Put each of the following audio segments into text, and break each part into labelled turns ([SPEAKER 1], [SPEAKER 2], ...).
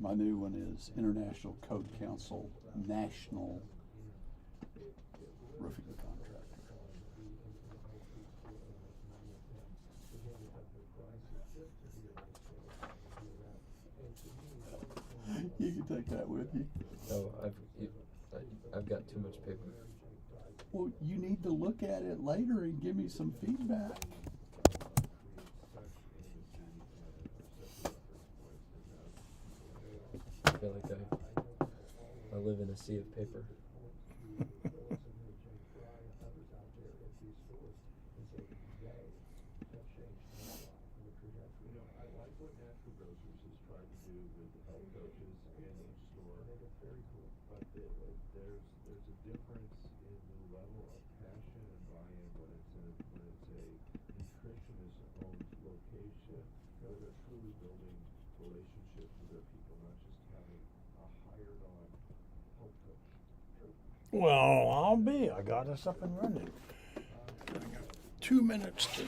[SPEAKER 1] My new one is International Code Council National Roofing Contractor. You can take that with you.
[SPEAKER 2] Oh, I've got too much paper.
[SPEAKER 1] Well, you need to look at it later and give me some feedback.
[SPEAKER 2] I feel like I live in a sea of paper.
[SPEAKER 3] Well, I'll be. I got us up and running. I got 2 minutes to.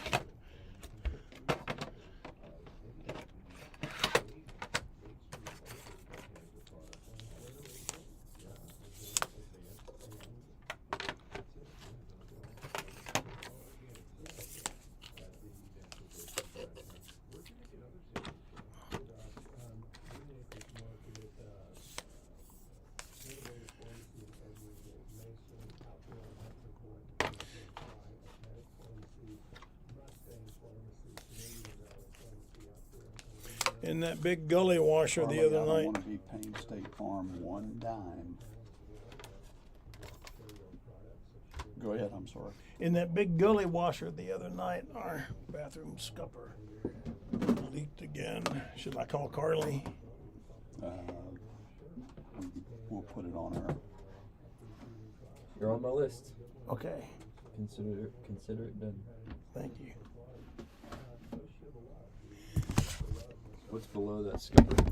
[SPEAKER 3] In that big gully washer the other
[SPEAKER 1] I
[SPEAKER 3] night.
[SPEAKER 1] don't want to be paying State Farm one dime. Go ahead, I'm sorry.
[SPEAKER 3] In that big gully washer the other night, our bathroom scupper leaked again. Should I call Carly?
[SPEAKER 1] We'll put it on our.
[SPEAKER 2] You're on my list.
[SPEAKER 3] Okay,
[SPEAKER 2] Consider it done.
[SPEAKER 3] thank you.
[SPEAKER 2] What's below that skipper?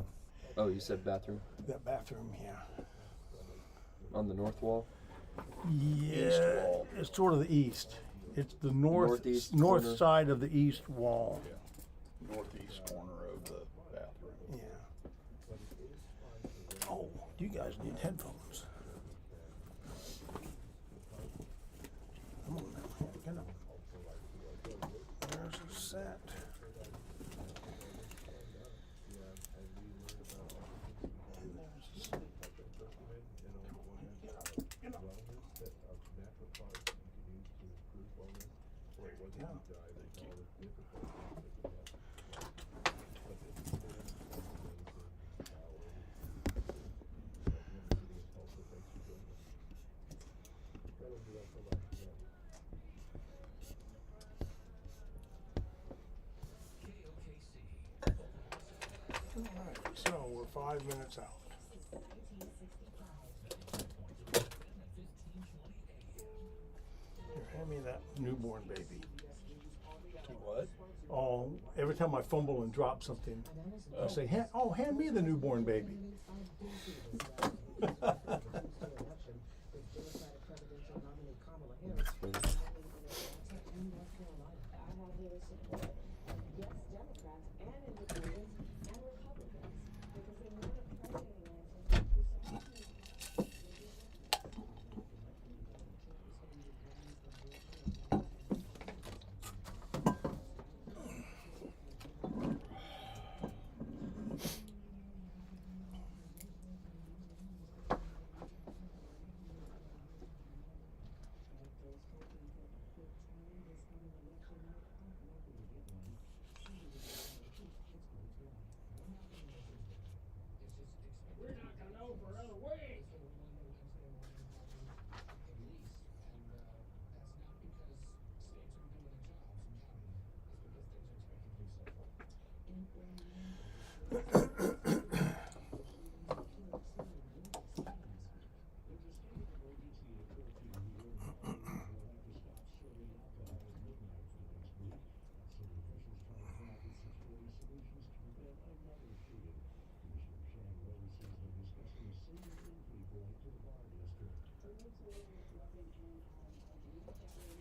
[SPEAKER 2] Oh, you said bathroom?
[SPEAKER 3] That bathroom, yeah.
[SPEAKER 2] On the north wall?
[SPEAKER 3] Yeah,
[SPEAKER 1] wall.
[SPEAKER 3] it's sort of the east. It's the
[SPEAKER 2] Northeast
[SPEAKER 3] north
[SPEAKER 2] corner.
[SPEAKER 3] side of the east wall.
[SPEAKER 1] Yeah. Northeast corner of the bathroom.
[SPEAKER 3] Yeah. Oh, you guys need headphones. Come on now, get up. There's a set. And there's a set. Get up. Yeah. All right, so we're 5 minutes out. Here, hand me that newborn baby.
[SPEAKER 1] To what?
[SPEAKER 3] Oh, every time I fumble and drop something, I say, hand me the newborn baby.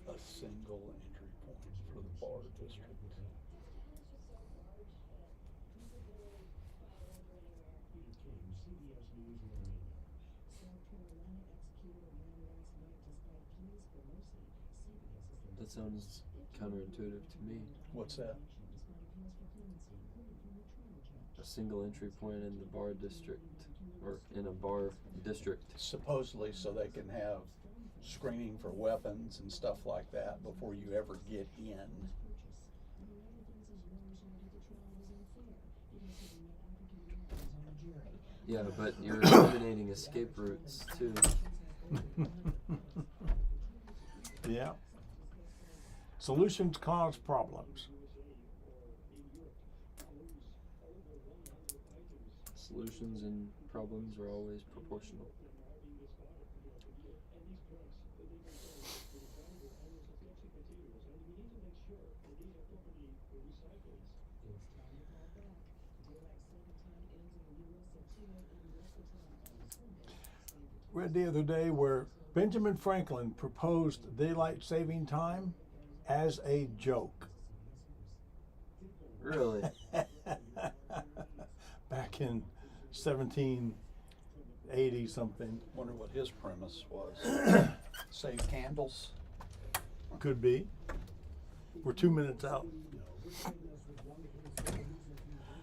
[SPEAKER 1] A single entry point for the bar district.
[SPEAKER 2] That sounds counterintuitive to me.
[SPEAKER 1] What's that?
[SPEAKER 2] A single entry point in the bar district, or in a bar district.
[SPEAKER 1] Supposedly so they can have screening for weapons and stuff like that before you ever get in.
[SPEAKER 2] Yeah, but you're eliminating escape routes too.
[SPEAKER 3] Yeah. Solutions cause problems.
[SPEAKER 2] Solutions and problems are always proportional.
[SPEAKER 3] Read the other day where Benjamin Franklin proposed daylight saving time as a joke.
[SPEAKER 2] Really?
[SPEAKER 3] Back in 1780 something.
[SPEAKER 1] Wonder what his premise was. Save candles.
[SPEAKER 3] Could be. We're 2 minutes out.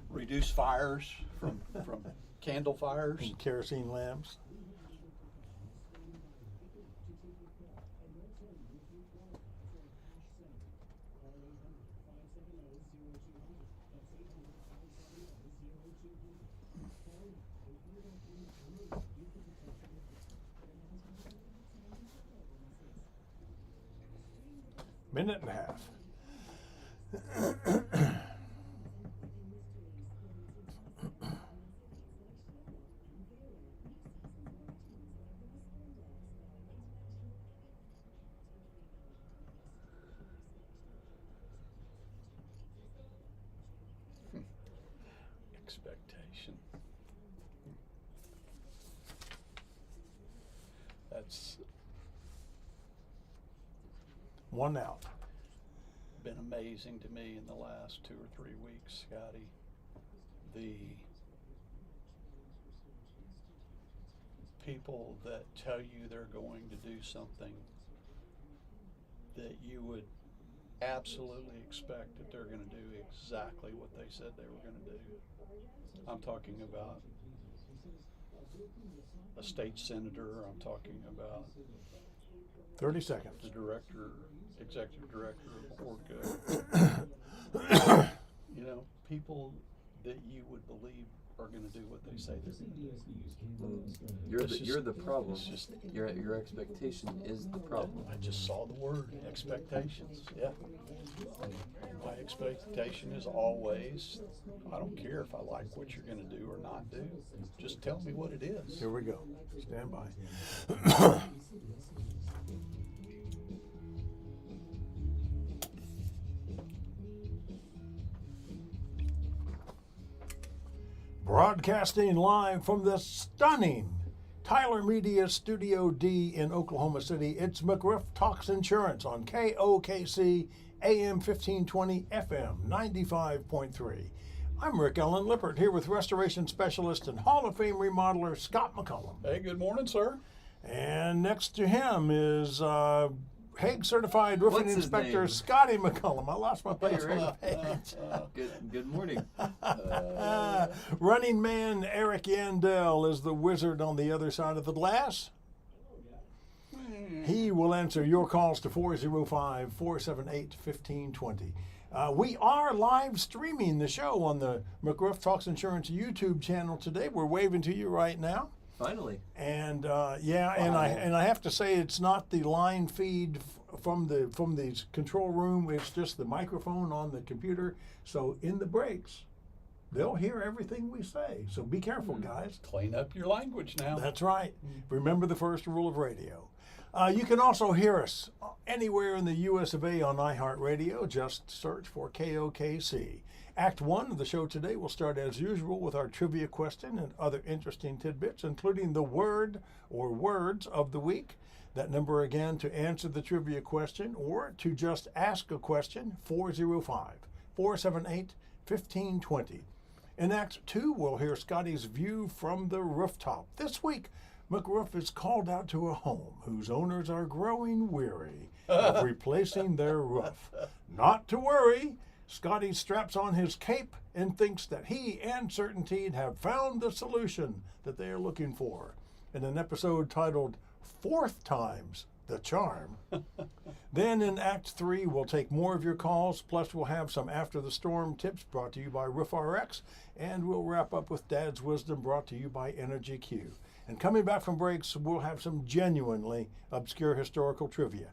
[SPEAKER 1] Reduce fires from candle fires.
[SPEAKER 3] And kerosene lamps. Minute and a half.
[SPEAKER 1] Expectation. That's
[SPEAKER 3] One out.
[SPEAKER 1] been amazing to me in the last 2 or 3 weeks, Scotty. The people that tell you they're going to do something that you would absolutely expect that they're going to do exactly what they said they were going to do. I'm talking about a state senator. I'm talking about
[SPEAKER 3] 30 seconds.
[SPEAKER 1] the executive director of Orca. You know, people that you would believe are going to do what they say they're going to do.
[SPEAKER 2] Well, you're the problem. Your expectation is the problem.
[SPEAKER 1] I just saw the word expectations. Yeah. My expectation is always, I don't care if I like what you're going to do or not do. Just tell me what it is.
[SPEAKER 3] Here we go. Stand by. Broadcasting live from the stunning Tyler Media Studio D in Oklahoma City, it's McRoof Talks Insurance on KOKC AM 1520 FM 95.3. I'm Rick Allen Lippert here with restoration specialist and Hall of Fame remodeler Scott McCollum.
[SPEAKER 1] Hey, good morning, sir.
[SPEAKER 3] And next to him is HAAG-certified roofing
[SPEAKER 2] What's his
[SPEAKER 3] inspector
[SPEAKER 2] name?
[SPEAKER 3] Scotty McCollum. I lost my place
[SPEAKER 2] Hey,
[SPEAKER 3] on the
[SPEAKER 2] Rick.
[SPEAKER 3] page.
[SPEAKER 2] Good morning.
[SPEAKER 3] Running man Eric Yandel is the wizard on the other side of the glass. He will answer your calls to 405-478-1520. We are live streaming the show on the McRoof Talks Insurance YouTube channel today. We're waving to you right now.
[SPEAKER 2] Finally.
[SPEAKER 3] And I have to say it's not the line feed from the control room. It's just the microphone on the computer. So in the breaks, they'll hear everything we say. So be careful, guys.
[SPEAKER 1] Clean up your language now.
[SPEAKER 3] That's right. Remember the first rule of radio. You can also hear us anywhere in the US of A on iHeartRadio. Just search for KOKC. Act 1 of the show today will start as usual with our trivia question and other interesting tidbits, including the word or words of the week. That number again to answer the trivia question or to just ask a question, 405-478-1520. In Act 2, we'll hear Scotty's view from the rooftop. This week, McRoof is called out to a home whose owners are growing weary of replacing their roof. Not to worry, Scotty straps on his cape and thinks that he and Certainteed have found the solution that they are looking for. In an episode titled Fourth Time's the Charm. Then in Act 3, we'll take more of your calls, plus we'll have some After the Storm tips brought to you by RoofRx, and we'll wrap up with Dad's Wisdom brought to you by Energy Q. And coming back from breaks, we'll have some genuinely obscure historical trivia.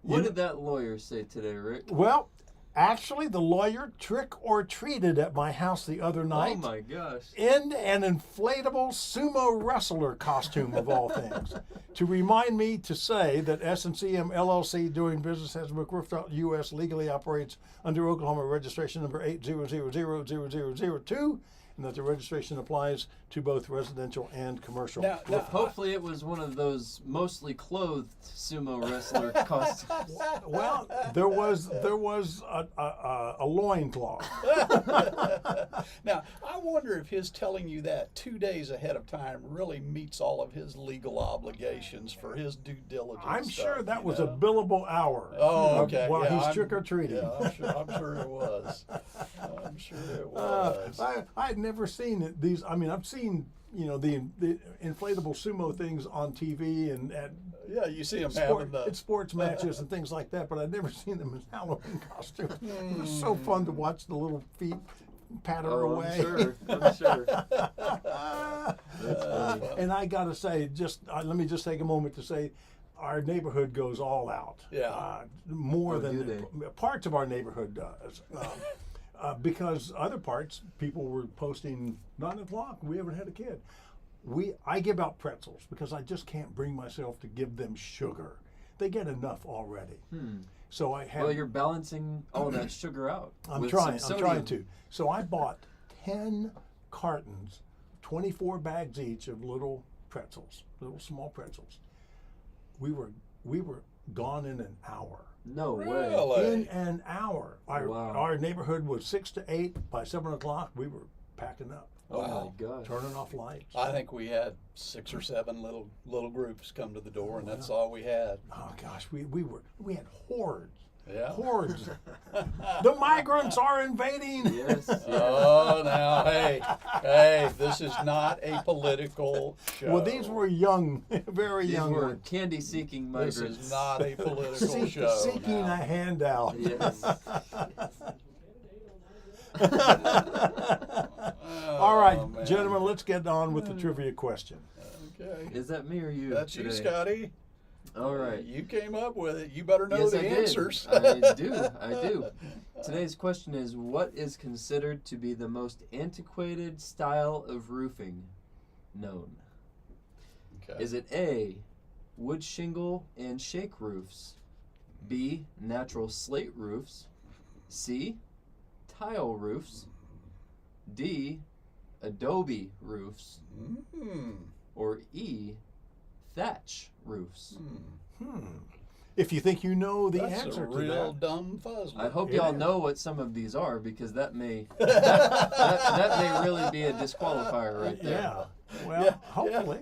[SPEAKER 2] What did that lawyer say today, Rick?
[SPEAKER 3] Well, actually, the lawyer trick-or-treated at my house the other night.
[SPEAKER 2] Oh my gosh.
[SPEAKER 3] In an inflatable sumo wrestler costume, of all things, to remind me to say that S&CM LLC, doing business as McRoof US, legally operates under Oklahoma registration number 8000002, and that the registration applies to both residential and commercial.
[SPEAKER 1] Now,
[SPEAKER 2] Hopefully it was one of those mostly clothed sumo wrestler costumes.
[SPEAKER 3] Well, there was a loincloth.
[SPEAKER 1] Now, I wonder if his telling you that 2 days ahead of time really meets all of his legal obligations for his due diligence.
[SPEAKER 3] I'm sure
[SPEAKER 1] stuff,
[SPEAKER 3] that
[SPEAKER 1] you
[SPEAKER 3] was
[SPEAKER 1] know?
[SPEAKER 3] a billable hour.
[SPEAKER 1] Oh, okay.
[SPEAKER 3] While
[SPEAKER 1] Yeah,
[SPEAKER 3] he's
[SPEAKER 1] I'm-
[SPEAKER 3] trick-or-treating.
[SPEAKER 1] Yeah, I'm sure it was. I'm sure it was.
[SPEAKER 3] I'd never seen it. I've seen the inflatable sumo things on TV and at
[SPEAKER 1] Yeah, you see him having the.
[SPEAKER 3] sports matches and things like that, but I'd never seen them in Halloween costume. It was so fun to watch the little feet patter
[SPEAKER 2] Oh,
[SPEAKER 3] away.
[SPEAKER 2] I'm sure. That's funny.
[SPEAKER 3] And I gotta say, let me just take a moment to say, our neighborhood goes all out.
[SPEAKER 1] Yeah.
[SPEAKER 3] More
[SPEAKER 2] Oh, do
[SPEAKER 3] than parts of our neighborhood does. Because other parts, people were posting 9 o'clock. We haven't had a kid. I give out pretzels because I just can't bring myself to give them sugar. They get enough already. So I have.
[SPEAKER 2] Well, you're balancing all that sugar out.
[SPEAKER 3] I'm
[SPEAKER 2] with
[SPEAKER 3] trying
[SPEAKER 2] some
[SPEAKER 3] to.
[SPEAKER 2] sodium.
[SPEAKER 3] So I bought 10 cartons, 24 bags each of little pretzels, little small pretzels. We were gone in an hour.
[SPEAKER 2] No way.
[SPEAKER 1] Really?
[SPEAKER 3] In an hour.
[SPEAKER 2] Wow.
[SPEAKER 3] Our neighborhood was 6 to 8. By 7 o'clock, we were packing up,
[SPEAKER 2] Oh
[SPEAKER 1] Wow.
[SPEAKER 2] my gosh.
[SPEAKER 3] turning off lights.
[SPEAKER 1] I think we had 6 or 7 little groups come to the door, and that's all we had.
[SPEAKER 3] Oh gosh, we had hordes.
[SPEAKER 1] Yeah.
[SPEAKER 3] Hordes. The migrants are invading.
[SPEAKER 2] Yes.
[SPEAKER 1] Oh, now, hey, this is not a political show.
[SPEAKER 3] Well, these were young, very
[SPEAKER 2] These
[SPEAKER 3] young
[SPEAKER 2] were
[SPEAKER 3] ones.
[SPEAKER 2] candy-seeking
[SPEAKER 1] This
[SPEAKER 2] migrants.
[SPEAKER 1] is not a political show.
[SPEAKER 3] Seeking
[SPEAKER 1] now.
[SPEAKER 3] a handout.
[SPEAKER 2] Yes.
[SPEAKER 3] All right,
[SPEAKER 1] Oh, man.
[SPEAKER 3] gentlemen, let's get on with the trivia question.
[SPEAKER 1] Okay.
[SPEAKER 2] Is that me or you?
[SPEAKER 1] That's you,
[SPEAKER 2] today?
[SPEAKER 1] Scotty.
[SPEAKER 2] All right.
[SPEAKER 1] You came up with it. You better know
[SPEAKER 2] Yes,
[SPEAKER 1] the
[SPEAKER 2] I did.
[SPEAKER 1] answers.
[SPEAKER 2] I do. Today's question is, what is considered to be the most antiquated style of roofing known?
[SPEAKER 1] Okay.
[SPEAKER 2] Is it A, wood shingle and shake roofs, B, natural slate roofs, C, tile roofs, D, adobe roofs, or E, thatch roofs?
[SPEAKER 3] If you think you know the
[SPEAKER 1] That's
[SPEAKER 3] answer
[SPEAKER 1] a
[SPEAKER 3] to
[SPEAKER 1] real
[SPEAKER 3] that,
[SPEAKER 1] dumb puzzle.
[SPEAKER 2] I hope
[SPEAKER 3] It
[SPEAKER 2] y'all
[SPEAKER 3] is.
[SPEAKER 2] know what some of these are, because that may that may really be a disqualifier right there.
[SPEAKER 3] yeah. Well,
[SPEAKER 1] Yeah,
[SPEAKER 3] hopefully.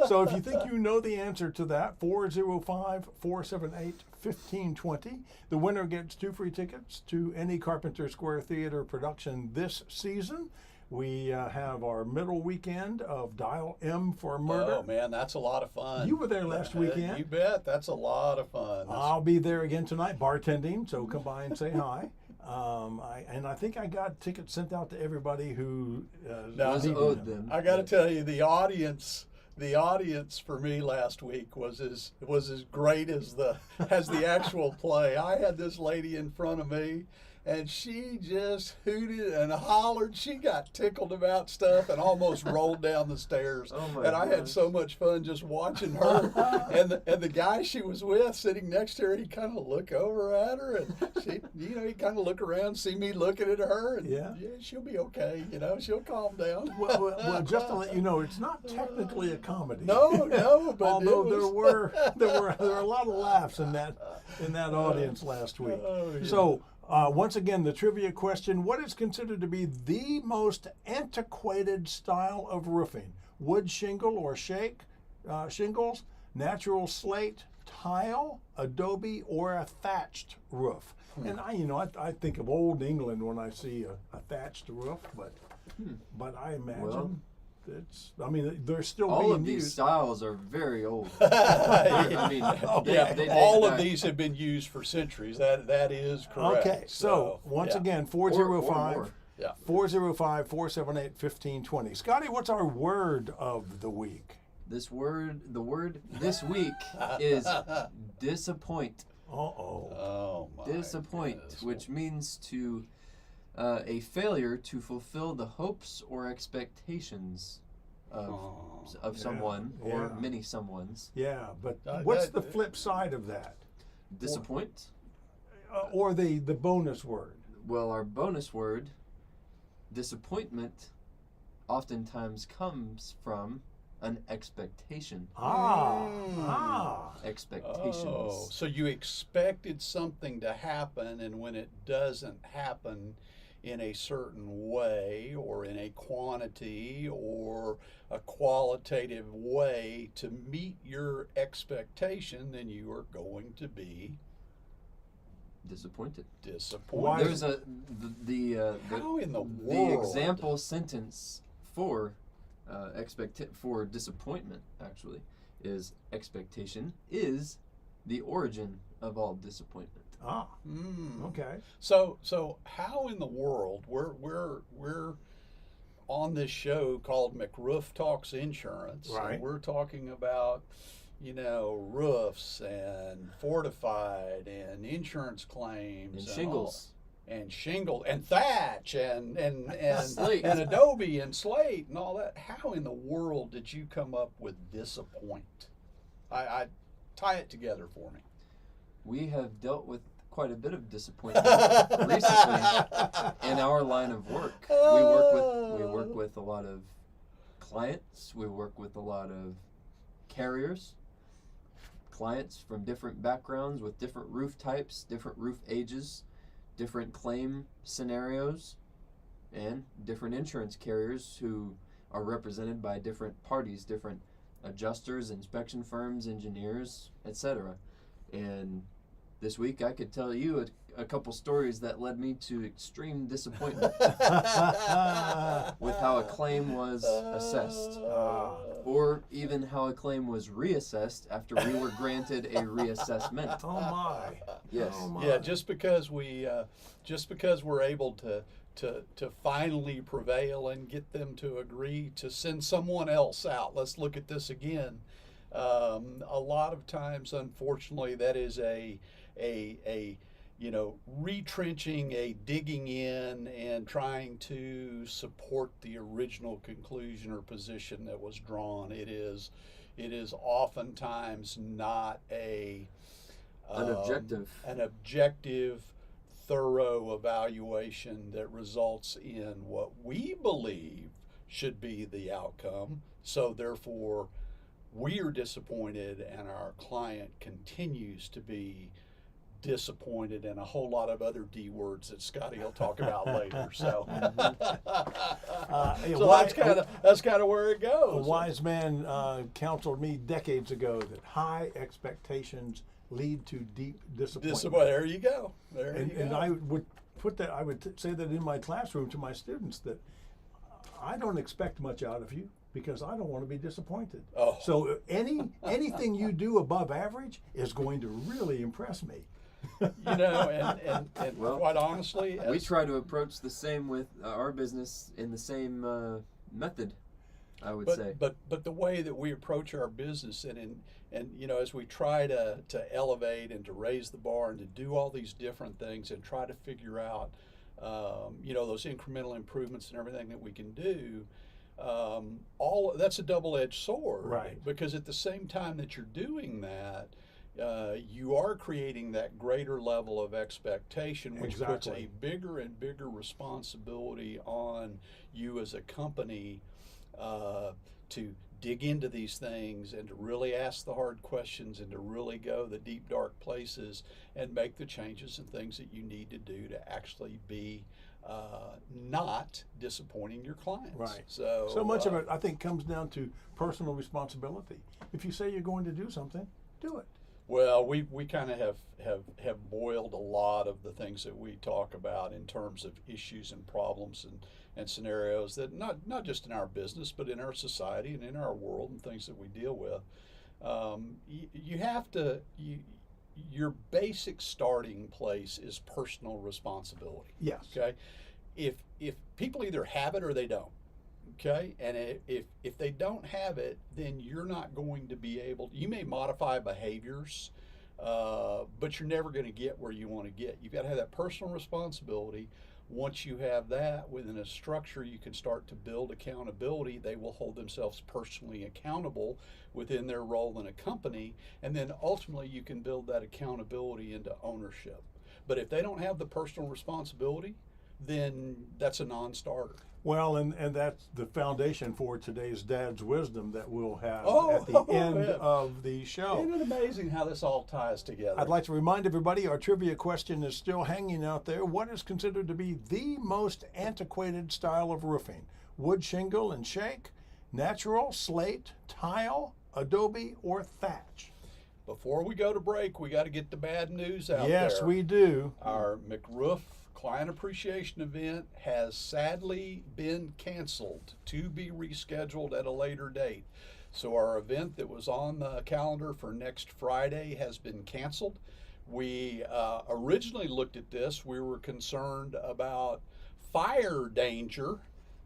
[SPEAKER 3] So if you think you know the answer to that, 405-478-1520. The winner gets 2 free tickets to any Carpenter Square Theater production this season. We have our middle weekend of Dial M for Murder.
[SPEAKER 1] Oh man, that's a lot of fun.
[SPEAKER 3] You were there last weekend.
[SPEAKER 1] You bet. That's a lot of fun.
[SPEAKER 3] I'll be there again tonight, bartending, so come by and say hi. I think I got tickets sent out to everybody who
[SPEAKER 1] Now,
[SPEAKER 2] Was
[SPEAKER 3] needed
[SPEAKER 2] owed them.
[SPEAKER 1] I got to tell you, the audience for me last week was as great as the actual play. I had this lady in front of me, and she just hooted and hollered. She got tickled about stuff and almost rolled down the stairs.
[SPEAKER 2] Oh my
[SPEAKER 1] and I had
[SPEAKER 2] gosh.
[SPEAKER 1] so much fun just watching her. and the guy she was with, sitting next to her, he kind of look over at her, and she, he kind of look around, see me looking at her, and
[SPEAKER 3] Yeah.
[SPEAKER 1] she'll be okay. She'll calm down.
[SPEAKER 3] well, just to let you know, it's not technically a comedy.
[SPEAKER 1] No, but
[SPEAKER 3] Although
[SPEAKER 1] it was,
[SPEAKER 3] there were a lot of laughs in that audience last week.
[SPEAKER 1] Oh, yeah.
[SPEAKER 3] So once again, the trivia question: what is considered to be the most antiquated style of roofing? Wood shingle or shake, shingles, natural slate, tile, adobe, or a thatched roof. And I think of old England when I see a thatched roof, but I imagine they're still
[SPEAKER 2] all
[SPEAKER 3] being
[SPEAKER 2] of these
[SPEAKER 3] used.
[SPEAKER 2] styles are very old.
[SPEAKER 1] I
[SPEAKER 2] mean,
[SPEAKER 3] Okay.
[SPEAKER 1] all of these have been used for centuries. That is correct.
[SPEAKER 3] Okay, so once
[SPEAKER 1] yeah.
[SPEAKER 3] again,
[SPEAKER 2] or
[SPEAKER 3] 405
[SPEAKER 2] more.
[SPEAKER 1] Yeah.
[SPEAKER 3] 405-478-1520. Scotty, what's our word of the week?
[SPEAKER 2] The word this week is disappoint.
[SPEAKER 1] Oh my
[SPEAKER 2] Disappoint,
[SPEAKER 1] goodness.
[SPEAKER 2] which means to a failure to fulfill the hopes or expectations of someone or
[SPEAKER 3] yeah.
[SPEAKER 2] many someones.
[SPEAKER 3] Yeah, but what's
[SPEAKER 1] that-
[SPEAKER 3] the flip side of that?
[SPEAKER 2] Disappoint.
[SPEAKER 3] Or the bonus word?
[SPEAKER 2] Well, our bonus word, disappointment, oftentimes comes from an expectation. Expectations.
[SPEAKER 1] Oh, so you expected something to happen, and when it doesn't happen in a certain way or in a quantity or a qualitative way to meet your expectation, then you are going to be
[SPEAKER 2] Disappointed.
[SPEAKER 1] disappointed.
[SPEAKER 3] Why-
[SPEAKER 2] There's a
[SPEAKER 1] How in the
[SPEAKER 2] the
[SPEAKER 1] world?
[SPEAKER 2] example sentence for for disappointment actually is expectation is the origin of all disappointment.
[SPEAKER 3] Okay.
[SPEAKER 1] So how in the world we're on this show called McRoof Talks Insurance.
[SPEAKER 3] Right.
[SPEAKER 1] And we're talking about roofs and fortified and insurance claims
[SPEAKER 2] And shingles.
[SPEAKER 1] and shingle and thatch and
[SPEAKER 2] Slate.
[SPEAKER 1] and adobe and slate and all that. How in the world did you come up with disappoint? I tie it together for me.
[SPEAKER 2] We have dealt with quite a bit of disappointment recently in our line of work. We work with a lot of clients. We work with a lot of carriers. Clients from different backgrounds with different roof types, different roof ages, different claim scenarios, and different insurance carriers who are represented by different parties, different adjusters, inspection firms, engineers, etc. And this week I could tell you a couple stories that led me to extreme disappointment with how a claim was assessed, or even how a claim was reassessed after we were granted a reassessment.
[SPEAKER 3] Oh my.
[SPEAKER 2] Yes.
[SPEAKER 3] Oh my.
[SPEAKER 1] Yeah, just because we're able to finally prevail and get them to agree to send someone else out. Let's look at this again. A lot of times, unfortunately, that is a retrenching, a digging in and trying to support the original conclusion or position that was drawn. It is oftentimes not an objective, thorough evaluation that results in what we believe should be the outcome. So therefore, we are disappointed and our client continues to be disappointed, and a whole lot of other D words that Scotty will talk about later. So, that's kind of where it
[SPEAKER 3] A
[SPEAKER 1] goes.
[SPEAKER 3] wise man counseled me decades ago that high expectations lead to deep disappointment.
[SPEAKER 1] There you go.
[SPEAKER 3] And I would say that in my classroom to my students that I don't expect much out of you because I don't want to be disappointed.
[SPEAKER 1] Oh.
[SPEAKER 3] So anything you do above average is going to really impress me.
[SPEAKER 1] And
[SPEAKER 2] Well,
[SPEAKER 1] quite honestly,
[SPEAKER 2] We try to approach the same with our business in the same method, I would say.
[SPEAKER 1] But the way that we approach our business and as we try to elevate and to raise the bar and to do all these different things and try to figure out those incremental improvements and everything that we can do, that's a double-edged sword.
[SPEAKER 3] Right.
[SPEAKER 1] Because at the same time that you're doing that, you are creating that greater level of expectation, which puts
[SPEAKER 3] Exactly.
[SPEAKER 1] a bigger and bigger responsibility on you as a company to dig into these things and to really ask the hard questions and to really go the deep, dark places and make the changes and things that you need to do to actually be not disappointing your clients.
[SPEAKER 3] Right.
[SPEAKER 1] So
[SPEAKER 3] much of it, I think, comes down to personal responsibility. If you say you're going to do something, do it.
[SPEAKER 1] Well, we kind of have boiled a lot of the things that we talk about in terms of issues and problems and scenarios that not just in our business, but in our society and in our world and things that we deal with. You have to, your basic starting place is personal responsibility.
[SPEAKER 3] Yes.
[SPEAKER 1] Okay. If people either have it or they don't. Okay, and if they don't have it, then you're not going to be able. You may modify behaviors, but you're never going to get where you want to get. You've got to have that personal responsibility. Once you have that within a structure, you can start to build accountability. They will hold themselves personally accountable within their role in a company, and then ultimately you can build that accountability into ownership. But if they don't have the personal responsibility, then that's a non-starter.
[SPEAKER 3] Well, and that's the foundation for today's Dad's Wisdom that we'll have
[SPEAKER 1] Oh,
[SPEAKER 3] at the end
[SPEAKER 1] yeah.
[SPEAKER 3] of the show.
[SPEAKER 1] Isn't it amazing how this all ties together?
[SPEAKER 3] I'd like to remind everybody our trivia question is still hanging out there. What is considered to be the most antiquated style of roofing? Wood shingle and shake, natural, slate, tile, adobe, or thatch?
[SPEAKER 1] Before we go to break, we got to get the bad news out there.
[SPEAKER 3] Yes, we do.
[SPEAKER 1] Our McRoof Client Appreciation event has sadly been canceled to be rescheduled at a later date. So our event that was on the calendar for next Friday has been canceled. We originally looked at this. We were concerned about fire danger.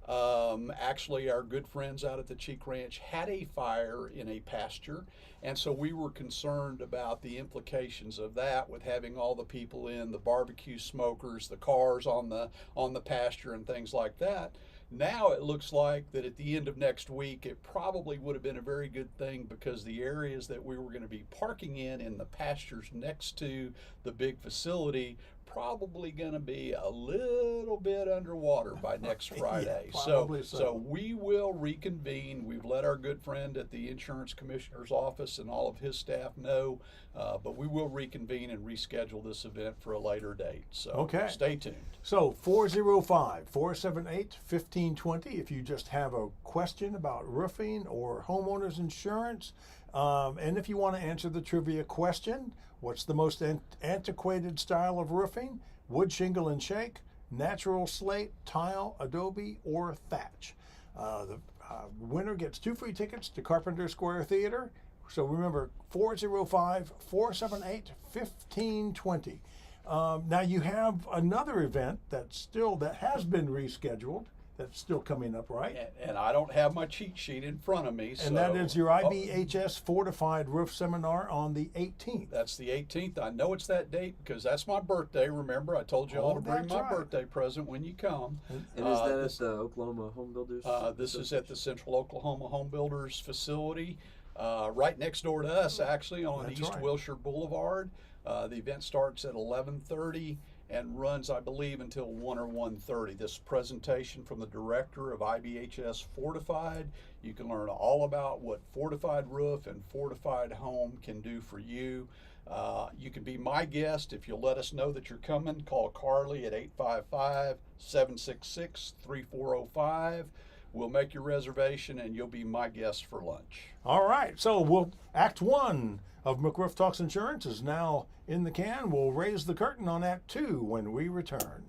[SPEAKER 1] Actually, our good friends out at the Cheek Ranch had a fire in a pasture, and so we were concerned about the implications of that with having all the people in, the barbecue smokers, the cars on the pasture and things like that. Now it looks like that at the end of next week, it probably would have been a very good thing, because the areas that we were going to be parking in the pastures next to the big facility, probably going to be a little bit underwater by next Friday.
[SPEAKER 3] Yeah, probably so.
[SPEAKER 1] So we will reconvene. We've let our good friend at the insurance commissioner's office and all of his staff know, but we will reconvene and reschedule this event for a later date. So
[SPEAKER 3] Okay.
[SPEAKER 1] Stay tuned.
[SPEAKER 3] So 405-478-1520 if you just have a question about roofing or homeowners insurance. And if you want to answer the trivia question, what's the most antiquated style of roofing? Wood shingle and shake, natural slate, tile, adobe, or thatch? The winner gets 2 free tickets to Carpenter Square Theater. So remember, 405-478-1520. Now you have another event that has been rescheduled. That's still coming up, right?
[SPEAKER 1] And I don't have my cheat sheet in front of me.
[SPEAKER 3] And that is your IBHS Fortified Roof Seminar on the 18th.
[SPEAKER 1] That's the 18th. I know it's that date because that's my birthday. Remember, I told you all to bring my birthday present when you come.
[SPEAKER 2] And is that at the Oklahoma Home Builders?
[SPEAKER 1] This is at the Central Oklahoma Home Builders facility, right next door to us, actually, on
[SPEAKER 3] That's
[SPEAKER 1] East
[SPEAKER 3] right.
[SPEAKER 1] Wilshire Boulevard. The event starts at 11:30 and runs, I believe, until 1 or 1:30. This presentation from the director of IBHS Fortified. You can learn all about what Fortified Roof and Fortified Home can do for you. You can be my guest if you'll let us know that you're coming. Call Carly at 855-766-3405. We'll make your reservation and you'll be my guest for lunch.
[SPEAKER 3] All right, so Act 1 of McRoof Talks Insurance is now in the can. We'll raise the curtain on Act 2 when we return.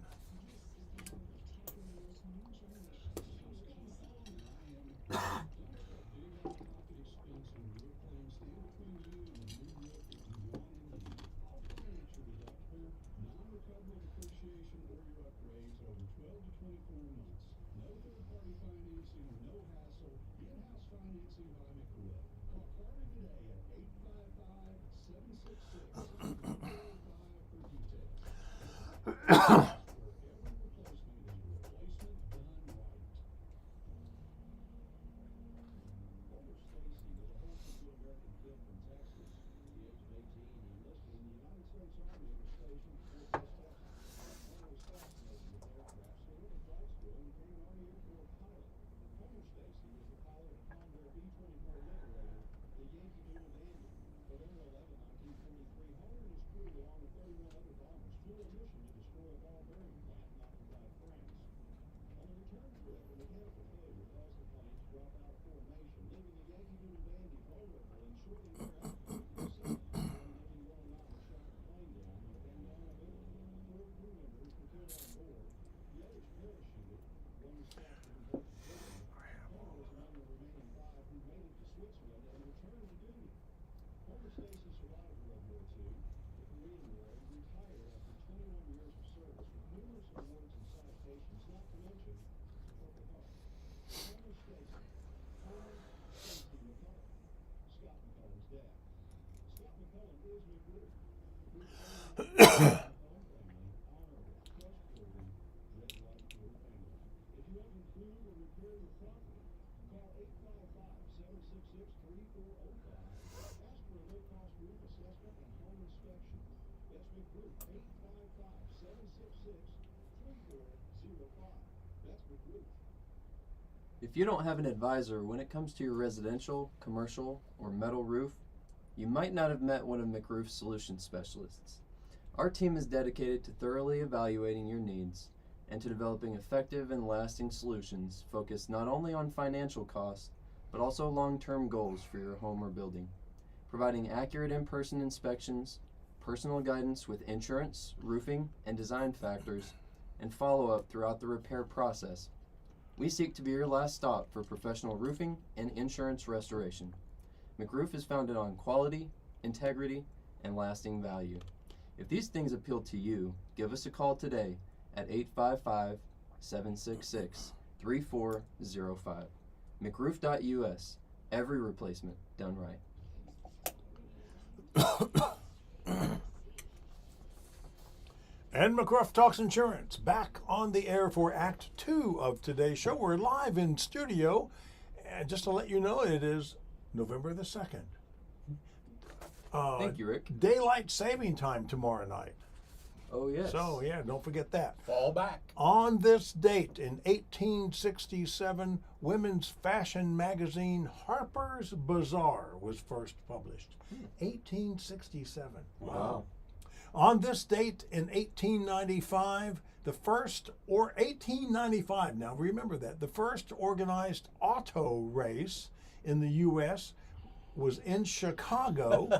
[SPEAKER 2] If you don't have an advisor when it comes to your residential, commercial, or metal roof, you might not have met one of McRoof's solution specialists. Our team is dedicated to thoroughly evaluating your needs and to developing effective and lasting solutions focused not only on financial costs, but also long-term goals for your home or building. Providing accurate in-person inspections, personal guidance with insurance, roofing, and design factors, and follow-up throughout the repair process. We seek to be your last stop for professional roofing and insurance restoration. McRoof is founded on quality, integrity, and lasting value. If these things appeal to you, give us a call today at 855-766-3405. McRoof.us. Every replacement done right.
[SPEAKER 3] And McRoof Talks Insurance, back on the air for Act 2 of today's show. We're live in studio, and just to let you know, it is November the 2nd.
[SPEAKER 2] Thank you, Rick.
[SPEAKER 3] Daylight saving time tomorrow night.
[SPEAKER 2] Oh, yes.
[SPEAKER 3] So, yeah, don't forget that.
[SPEAKER 1] Fall back.
[SPEAKER 3] On this date in 1867, women's fashion magazine Harper's Bazaar was first published. 1867.
[SPEAKER 2] Wow.
[SPEAKER 3] On this date in 1895, now remember that, the first organized auto race in the U.S. was in Chicago.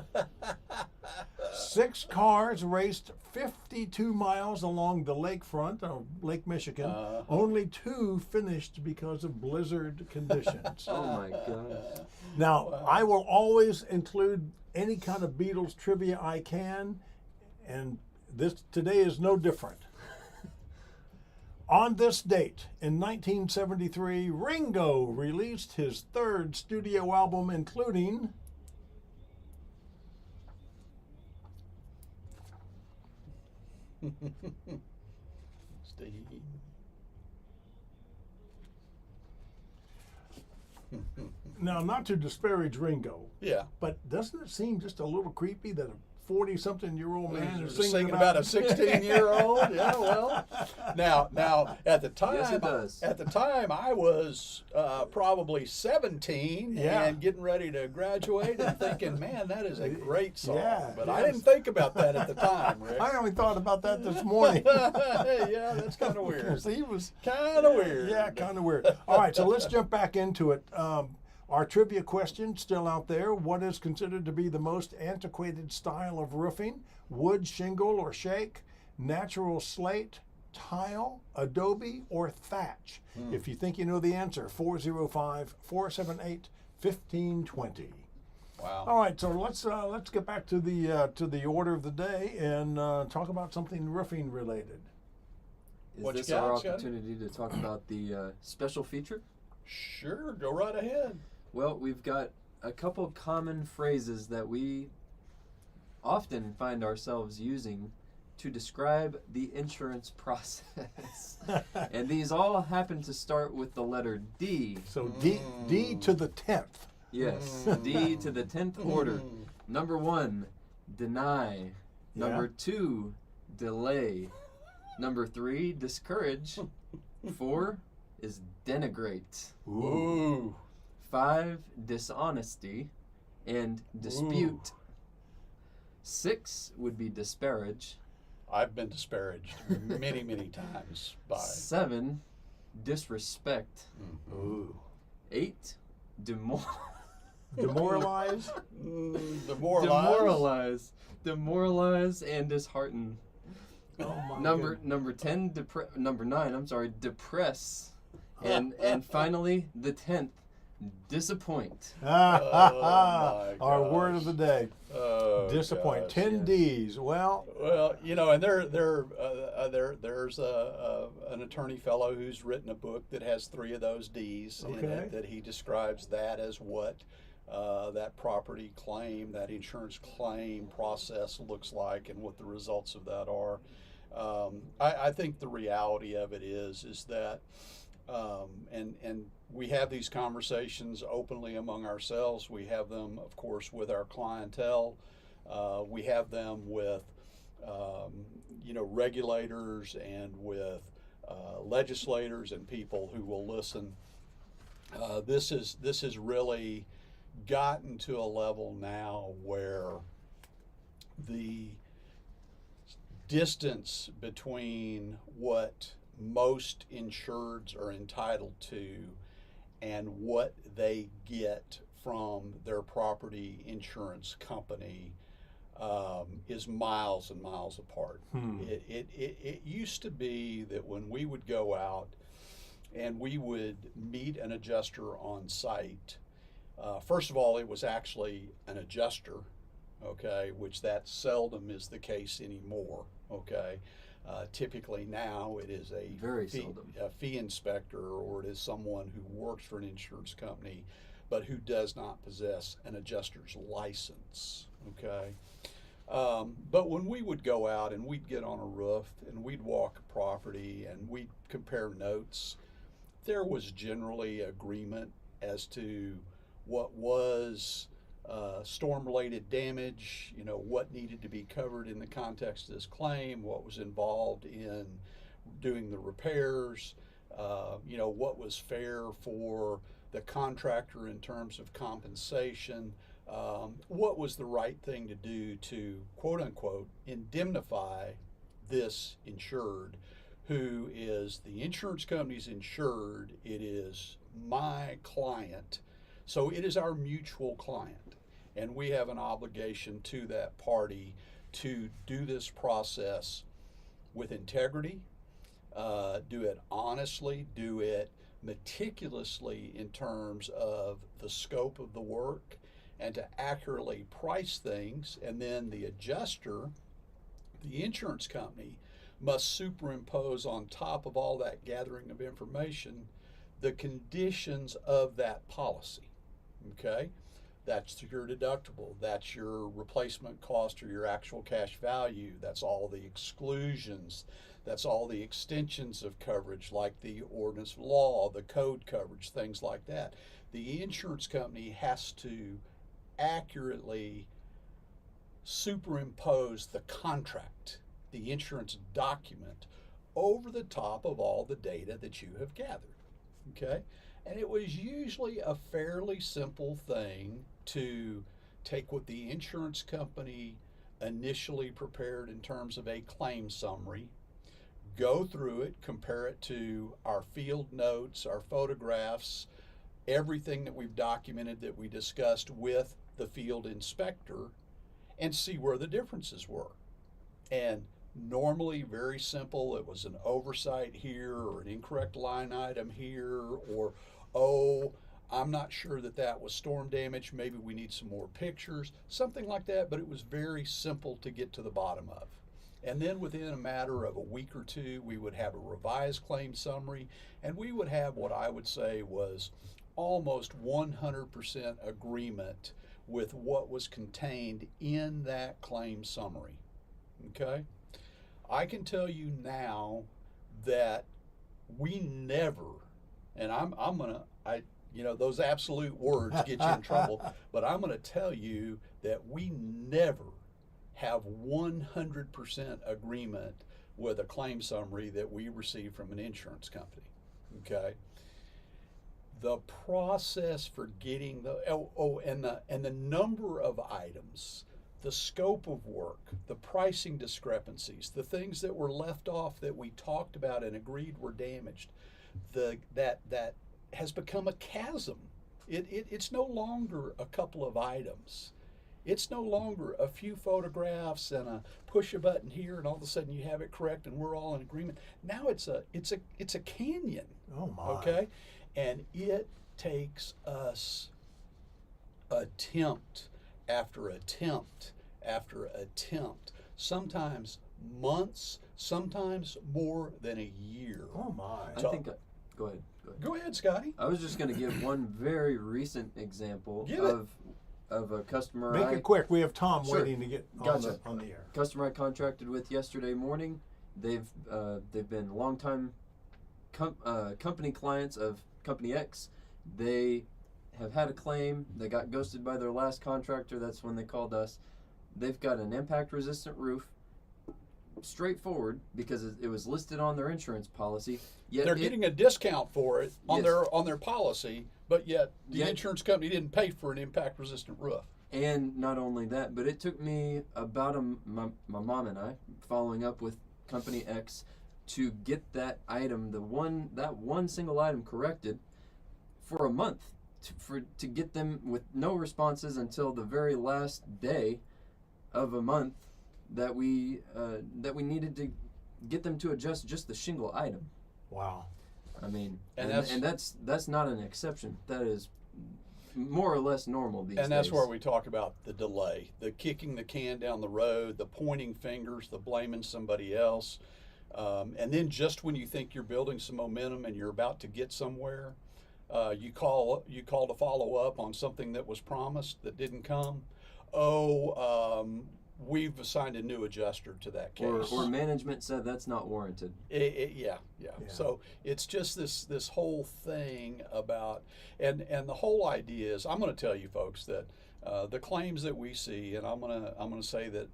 [SPEAKER 3] 6 cars raced 52 miles along the lakefront of Lake Michigan. Only 2 finished because of blizzard conditions.
[SPEAKER 2] Oh, my gosh.
[SPEAKER 3] Now, I will always include any kind of Beatles trivia I can, and today is no different. On this date, in 1973, Ringo released his 3rd studio album, including
[SPEAKER 1] Steve.
[SPEAKER 3] Now, not to disparage Ringo,
[SPEAKER 1] Yeah.
[SPEAKER 3] but doesn't it seem just a little creepy that a 40-something-year-old man is
[SPEAKER 1] Singing about a 16-year-old. Yeah, well, now at the time,
[SPEAKER 2] Yes, it does.
[SPEAKER 1] At the time, I was probably 17
[SPEAKER 3] Yeah.
[SPEAKER 1] and getting ready to graduate and thinking, man, that is a great song.
[SPEAKER 3] Yeah,
[SPEAKER 1] but I
[SPEAKER 3] yes.
[SPEAKER 1] didn't think about that at the time, Rick.
[SPEAKER 3] I only thought about that this morning.
[SPEAKER 1] Yeah, that's kind of weird.
[SPEAKER 3] He was
[SPEAKER 1] Kind of weird.
[SPEAKER 3] Yeah, kind of weird. All right, so let's jump back into it. Our trivia question still out there. What is considered to be the most antiquated style of roofing? Wood, shingle, or shake? Natural slate, tile, adobe, or thatch? If you think you know the answer, 405-478-1520.
[SPEAKER 1] Wow.
[SPEAKER 3] All right, so let's get back to the order of the day and talk about something roofing related.
[SPEAKER 2] Is
[SPEAKER 1] What you
[SPEAKER 2] this our
[SPEAKER 1] got, Scott?
[SPEAKER 2] opportunity to talk about the special feature?
[SPEAKER 1] Sure, go right ahead.
[SPEAKER 2] Well, we've got a couple common phrases that we often find ourselves using to describe the insurance process. And these all happen to start with the letter D.
[SPEAKER 3] So D to the 10th.
[SPEAKER 2] Yes, D to the 10th order. Number 1, deny. Number 2, delay. Number 3, discourage. 4 is denigrate.
[SPEAKER 1] Ooh.
[SPEAKER 2] 5, dishonesty and dispute. 6 would be disparage.
[SPEAKER 1] I've been disparaged many, many times by.
[SPEAKER 2] 7, disrespect.
[SPEAKER 3] Ooh.
[SPEAKER 2] 8,
[SPEAKER 3] Demoralize.
[SPEAKER 1] Demoralized.
[SPEAKER 2] demoralize and dishearten.
[SPEAKER 3] Oh my
[SPEAKER 2] Number 9, depress. And finally the 10th, Disappoint.
[SPEAKER 1] my
[SPEAKER 3] Our word
[SPEAKER 1] gosh.
[SPEAKER 3] of the day.
[SPEAKER 1] Oh,
[SPEAKER 3] Disappoint.
[SPEAKER 1] gosh,
[SPEAKER 3] 10
[SPEAKER 1] yeah.
[SPEAKER 3] D's. Well,
[SPEAKER 1] And there's an attorney fellow who's written a book that has 3 of those D's in
[SPEAKER 3] Okay.
[SPEAKER 1] it, that he describes that as what that property claim, that insurance claim process looks like, and what the results of that are. I think the reality of it is that, and we have these conversations openly among ourselves. We have them, of course, with our clientele. We have them with, regulators, and with legislators and people who will listen. This has really gotten to a level now where the distance between what most insureds are entitled to and what they get from their property insurance company is miles and miles apart. It used to be that when we would go out and we would meet an adjuster on site, first of all, it was actually an adjuster, okay, which that seldom is the case anymore, okay. Typically now it is a fee inspector, or it is someone who works for an insurance company but who does not possess an adjuster's license, okay. But when we would go out and we'd get on a roof and we'd walk a property and we'd compare notes, there was generally agreement as to what was storm-related damage, what needed to be covered in the context of this claim, what was involved in doing the repairs, what was fair for the contractor in terms of compensation, what was the right thing to do to, quote unquote, indemnify this insured, who is the insurance company's insured. It is my client, so it is our mutual client, and we have an obligation to that party to do this process with integrity, do it honestly, do it meticulously in terms of the scope of the work, and to accurately price things. And then the adjuster, the insurance company, must superimpose on top of all that gathering of information the conditions of that policy, okay? That's your deductible, that's your replacement cost or your actual cash value, that's all the exclusions, that's all the extensions of coverage like the ordinance of law, the code coverage, things like that. The insurance company has to accurately superimpose the contract, the insurance document, over the top of all the data that you have gathered, okay? And it was usually a fairly simple thing to take what the insurance company initially prepared in terms of a claim summary, go through it, compare it to our field notes, our photographs, everything that we've documented that we discussed with the field inspector, and see where the differences were. And normally very simple. It was an oversight here, or an incorrect line item here, or, oh, I'm not sure that was storm damage, maybe we need some more pictures, something like that. But it was very simple to get to the bottom of. And then within a matter of a week or two, we would have a revised claim summary, and we would have what I would say was almost 100% agreement with what was contained in that claim summary, okay? I can tell you now that we never, and those absolute words get you in trouble, but I'm gonna tell you that we never have 100% agreement with a claim summary that we receive from an insurance company, okay? The process for getting and the number of items, the scope of work, the pricing discrepancies, the things that were left off that we talked about and agreed were damaged, that has become a chasm. It's no longer a couple of items. It's no longer a few photographs and a push a button here and all of a sudden you have it correct and we're all in agreement. Now it's a canyon.
[SPEAKER 3] Oh my.
[SPEAKER 1] Okay, and it takes us attempt after attempt after attempt, sometimes months, sometimes more than a year.
[SPEAKER 3] Oh my!
[SPEAKER 2] I think. Go ahead.
[SPEAKER 1] Go ahead, Scotty.
[SPEAKER 2] I was just going to give one very recent example
[SPEAKER 1] Give it.
[SPEAKER 2] of a customer.
[SPEAKER 3] Make it quick. We have Tom
[SPEAKER 2] Sure.
[SPEAKER 3] waiting to get
[SPEAKER 2] Gotcha.
[SPEAKER 3] on the air.
[SPEAKER 2] Customer I contracted with yesterday morning. They've been longtime company clients of Company X. They have had a claim. They got ghosted by their last contractor. That's when they called us. They've got an impact-resistant roof. Straightforward, because it was listed on their insurance policy. Yet
[SPEAKER 1] They're getting a discount for it on
[SPEAKER 2] Yes.
[SPEAKER 1] their policy, but yet the
[SPEAKER 2] Yet-
[SPEAKER 1] insurance company didn't pay for an impact-resistant roof.
[SPEAKER 2] And not only that, but it took me about my mom and I following up with Company X to get that item, that one single item corrected for a month, to get them with no responses until the very last day of a month that we needed to get them to adjust just the shingle item.
[SPEAKER 3] Wow.
[SPEAKER 2] I mean,
[SPEAKER 1] And
[SPEAKER 2] that's not an exception. That is more or less normal these days.
[SPEAKER 1] And that's where we talk about the delay, the kicking the can down the road, the pointing fingers, the blaming somebody else. And then just when you think you're building some momentum and you're about to get somewhere, you call to follow up on something that was promised that didn't come. We've assigned a new adjuster to that case.
[SPEAKER 2] Or management said that's not warranted.
[SPEAKER 1] Yeah. So it's just this whole thing about, and the whole idea is, I'm going to tell you folks that the claims that we see, and I'm going to say that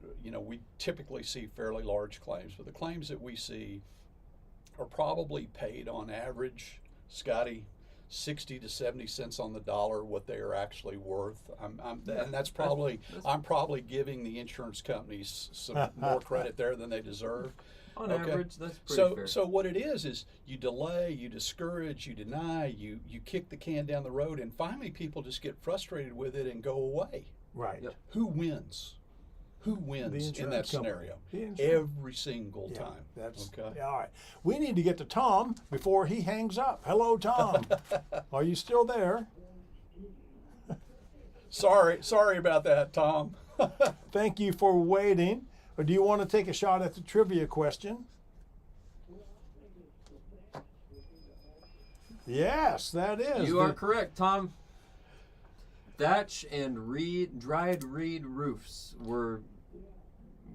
[SPEAKER 1] we typically see fairly large claims, but the claims that we see are probably paid on average, Scotty, 60 to 70 cents on the dollar what they are actually worth. And that's probably, I'm probably giving the insurance companies some more credit there than they deserve.
[SPEAKER 2] On average, that's pretty fair.
[SPEAKER 1] So what it is you delay, you discourage, you deny, you kick the can down the road, and finally people just get frustrated with it and go away.
[SPEAKER 3] Right.
[SPEAKER 2] Yep.
[SPEAKER 1] Who wins? Who wins in that scenario? Every single time.
[SPEAKER 3] That's
[SPEAKER 1] okay.
[SPEAKER 3] All right. We need to get to Tom before he hangs up. Hello, Tom. Are you still there?
[SPEAKER 1] Sorry about that, Tom.
[SPEAKER 3] Thank you for waiting. Or do you want to take a shot at the trivia question? Yes, that is.
[SPEAKER 2] You are correct, Tom. Thatch and dried reed roofs were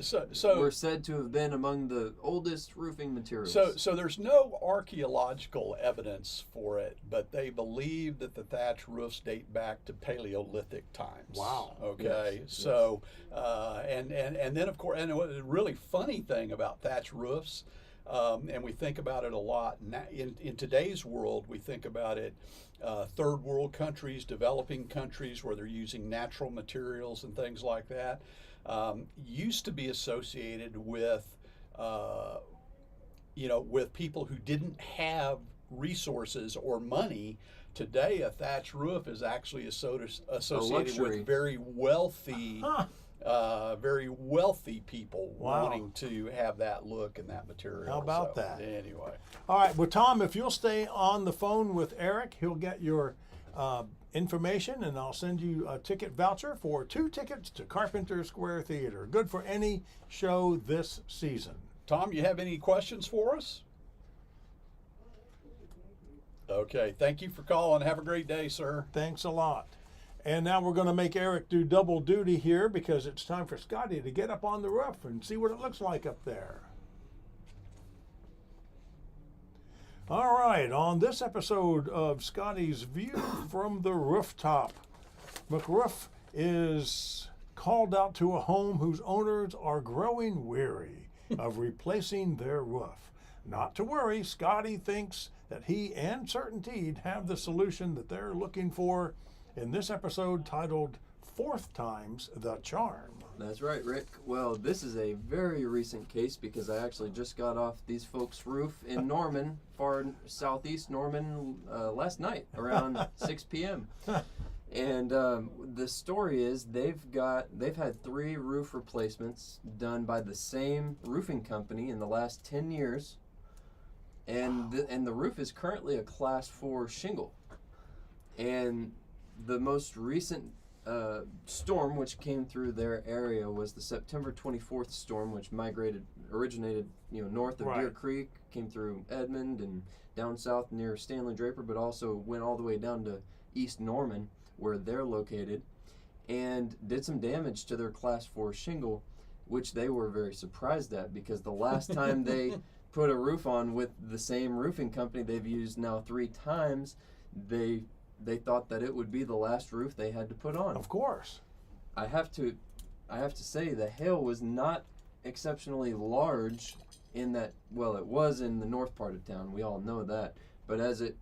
[SPEAKER 2] said to have been among the oldest roofing materials.
[SPEAKER 1] So there's no archaeological evidence for it, but they believe that the thatch roofs date back to Paleolithic times.
[SPEAKER 3] Wow.
[SPEAKER 1] Okay.
[SPEAKER 3] Yes.
[SPEAKER 1] So and then of course, and a really funny thing about thatch roofs, and we think about it a lot in today's world. We think about it. Third world countries, developing countries where they're using natural materials and things like that, used to be associated with, with people who didn't have resources or money. Today, a thatch roof is actually associated with very wealthy. Very wealthy people wanting to have that look and that material.
[SPEAKER 3] How about that?
[SPEAKER 1] Anyway.
[SPEAKER 3] All right. Well, Tom, if you'll stay on the phone with Eric, he'll get your information, and I'll send you a ticket voucher for 2 tickets to Carpenter Square Theater. Good for any show this season.
[SPEAKER 1] Tom, you have any questions for us? Okay. Thank you for calling. Have a great day, sir.
[SPEAKER 3] Thanks a lot. And now we're going to make Eric do double duty here because it's time for Scotty to get up on the roof and see what it looks like up there. All right, on this episode of Scotty's View from the Rooftop, McRoof is called out to a home whose owners are growing weary of replacing their roof. Not to worry, Scotty thinks that he and CertainTeed have the solution that they're looking for in this episode titled Fourth Time's the Charm.
[SPEAKER 2] That's right, Rick. Well, this is a very recent case because I actually just got off these folks' roof in Norman, far southeast Norman, last night around 6 p.m. And the story is they've had 3 roof replacements done by the same roofing company in the last 10 years, and the roof is currently a Class 4 shingle. And the most recent storm which came through their area was the September 24th storm, which originated north of
[SPEAKER 3] Right.
[SPEAKER 2] Deer Creek, came through Edmond and down south near Stanley Draper, but also went all the way down to East Norman, where they're located, and did some damage to their Class 4 shingle, which they were very surprised at, because the last time they put a roof on with the same roofing company they've used now 3 times, they thought that it would be the last roof they had to put on.
[SPEAKER 3] Of course.
[SPEAKER 2] I have to say the hail was not exceptionally large in that. Well, it was in the north part of town. We all know that. But as it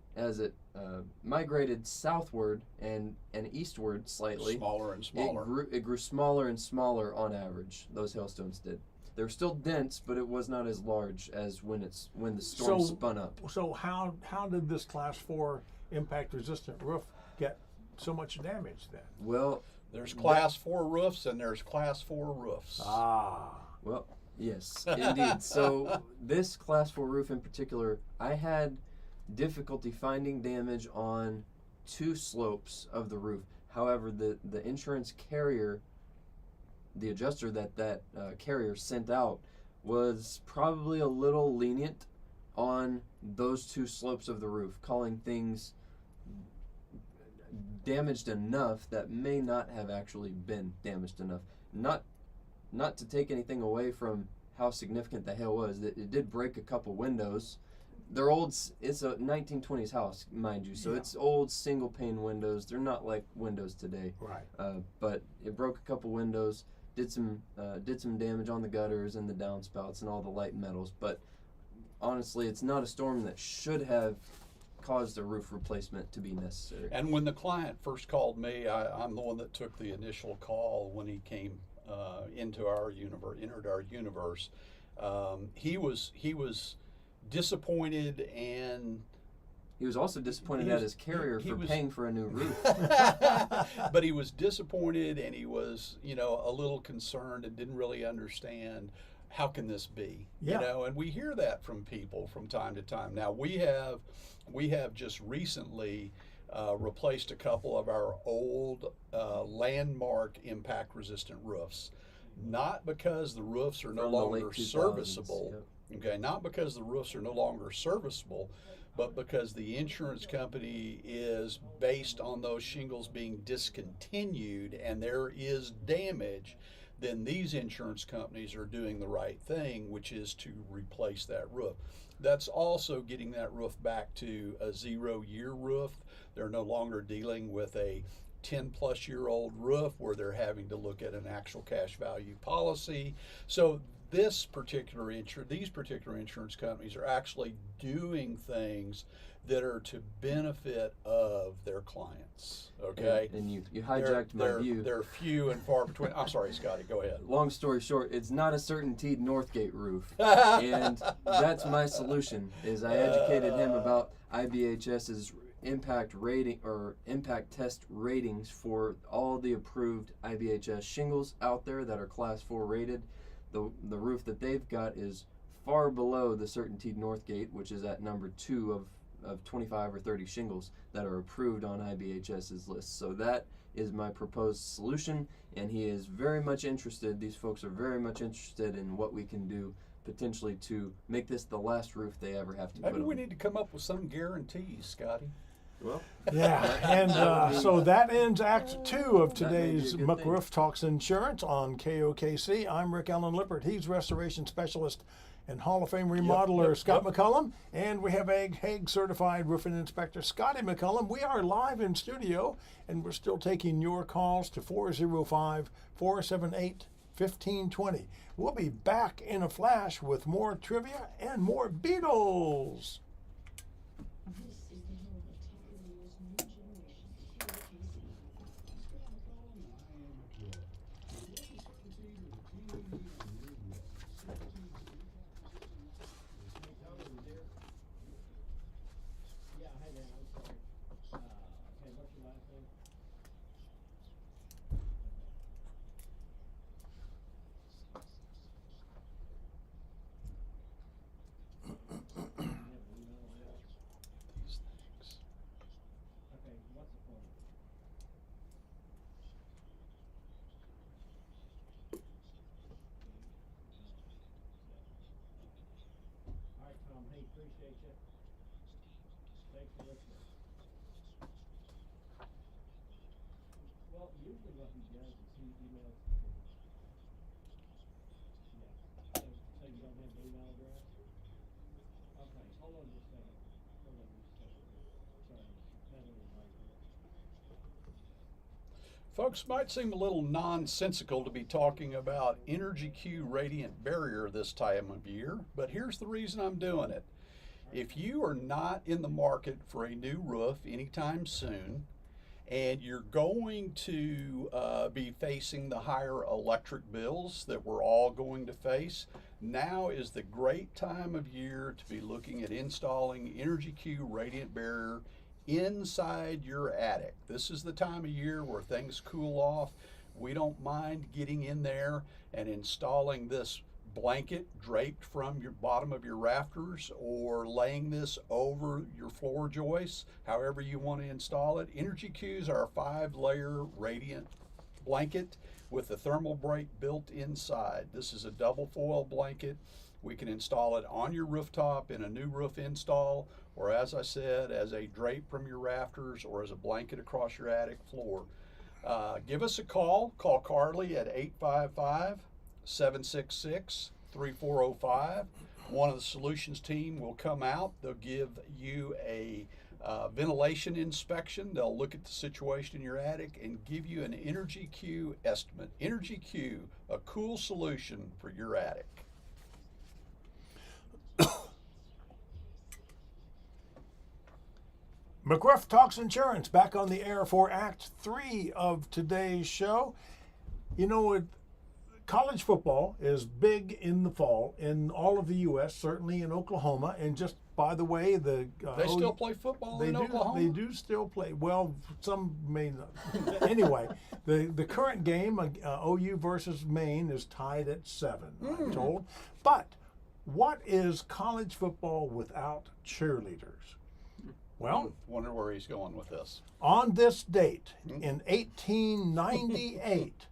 [SPEAKER 2] migrated southward and eastward slightly,
[SPEAKER 1] Smaller and smaller.
[SPEAKER 2] it grew smaller and smaller on average. Those hailstones did. They were still dense, but it was not as large as when the storm spun up.
[SPEAKER 3] So how did this Class 4 impact-resistant roof get so much damage then?
[SPEAKER 2] Well,
[SPEAKER 1] There's Class 4 roofs and there's Class 4 roofs.
[SPEAKER 2] Well, yes, indeed. So this Class 4 roof in particular, I had difficulty finding damage on 2 slopes of the roof. However, the insurance carrier, the adjuster that carrier sent out, was probably a little lenient on those 2 slopes of the roof, calling things damaged enough that may not have actually been damaged enough. Not to take anything away from how significant the hail was, it did break a couple windows. They're old. It's a 1920s house, mind you, so it's old single pane windows. They're not like windows today.
[SPEAKER 3] Right.
[SPEAKER 2] But it broke a couple windows, did some damage on the gutters and the downspouts and all the light metals. But honestly, it's not a storm that should have caused a roof replacement to be necessary.
[SPEAKER 1] And when the client first called me, I'm the one that took the initial call when he came entered our universe. He was disappointed, and
[SPEAKER 2] he was also disappointed at his carrier for paying for a new roof.
[SPEAKER 1] But he was disappointed, and he was, a little concerned and didn't really understand how can this be, and we hear that from people from time to time. Now we have just recently replaced a couple of our old landmark impact resistant roofs, not because the roofs are no longer serviceable. Okay, not because the roofs are no longer serviceable, but because the insurance company is based on those shingles being discontinued and there is damage. Then these insurance companies are doing the right thing, which is to replace that roof. That's also getting that roof back to a 0-year roof. They're no longer dealing with a 10-plus-year-old roof where they're having to look at an actual cash value policy. So these particular insurance companies are actually doing things that are to benefit of their clients. Okay,
[SPEAKER 2] and you hijacked my view.
[SPEAKER 1] They're few and far between. I'm sorry, Scotty. Go ahead.
[SPEAKER 2] Long story short, it's not a CertainTeed Northgate roof, and that's my solution. Is I educated him about IBHS's impact rating or impact test ratings for all the approved IBHS shingles out there that are Class 4 rated. The roof that they've got is far below the CertainTeed Northgate, which is at number 2 of 25 or 30 shingles that are approved on IBHS's list. So that is my proposed solution, and he is very much interested. These folks are very much interested in what we can do potentially to make this the last roof they ever have to put on.
[SPEAKER 1] Maybe we need to come up with some guarantees, Scotty.
[SPEAKER 2] Well,
[SPEAKER 3] yeah, and so that ends Act 2 of today's McRoof Talks Insurance on KOKC. I'm Rick Allen Lippert. He's restoration specialist and Hall of Fame remodeler Scott McCollum, and we have HAAG-certified roofing inspector Scotty McCollum. We are live in studio, and we're still taking your calls to 405-478-1520. We'll be back in a flash with more trivia and more Beatles.
[SPEAKER 4] appreciate you. Thanks for listening. Well, usually what he does is he emails. Yeah. So you don't have the email address? Okay, hold on just a second. Hold on just a second. Sorry, pedaling right here.
[SPEAKER 1] Folks, might seem a little nonsensical to be talking about Energy Q radiant barrier this time of year, but here's the reason I'm doing it. If you are not in the market for a new roof anytime soon, and you're going to be facing the higher electric bills that we're all going to face, now is the great time of year to be looking at installing Energy Q radiant barrier inside your attic. This is the time of year where things cool off. We don't mind getting in there and installing this blanket draped from your bottom of your rafters, or laying this over your floor joists, however you want to install it. Energy Q's are a 5-layer radiant blanket with a thermal break built inside. This is a double foil blanket. We can install it on your rooftop in a new roof install, or as I said, as a drape from your rafters, or as a blanket across your attic floor. Give us a call. Call Carly at 855-766-3405. One of the solutions team will come out. They'll give you a ventilation inspection. They'll look at the situation in your attic and give you an Energy Q estimate. Energy Q, a cool solution for your attic.
[SPEAKER 3] McRoof Talks Insurance back on the air for Act 3 of today's show. You know, college football is big in the fall in all of the U.S., certainly in Oklahoma. And just by the way,
[SPEAKER 1] they still play football in Oklahoma?
[SPEAKER 3] They do still play. Well, some may not. Anyway, the current game, OU versus Maine, is tied at 7, I'm told. But what is college football without cheerleaders? Well,
[SPEAKER 1] wonder where he's going with this.
[SPEAKER 3] On this date, in 1898,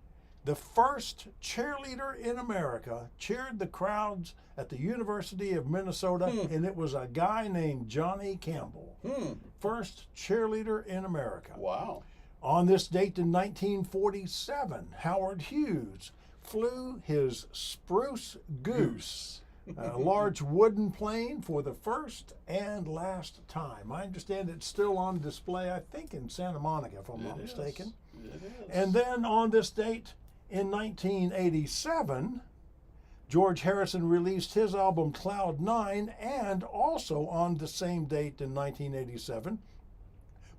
[SPEAKER 3] the first cheerleader in America cheered the crowds at the University of Minnesota, and it was a guy named Johnny Campbell. First cheerleader in America.
[SPEAKER 1] Wow.
[SPEAKER 3] On this date in 1947, Howard Hughes flew his Spruce Goose, a large wooden plane, for the first and last time. I understand it's still on display, I think, in Santa Monica, if I'm not mistaken.
[SPEAKER 1] It is.
[SPEAKER 3] And then on this date in 1987, George Harrison released his album Cloud 9, and also on the same date in 1987,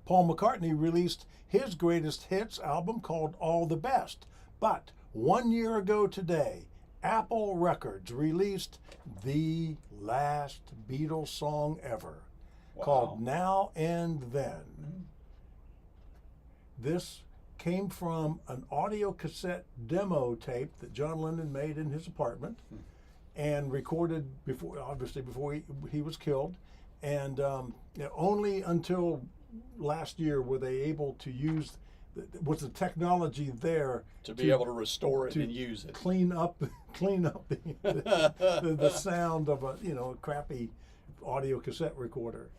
[SPEAKER 3] Paul McCartney released his greatest hits album called All the Best. But 1 year ago today, Apple Records released the last Beatles song ever, called Now and Then. This came from an audio cassette demo tape that John Lennon made in his apartment and recorded before he was killed. And only until last year were they able to use was the technology there
[SPEAKER 1] to be able to restore it and use it,
[SPEAKER 3] clean up the sound of a crappy audio cassette recorder,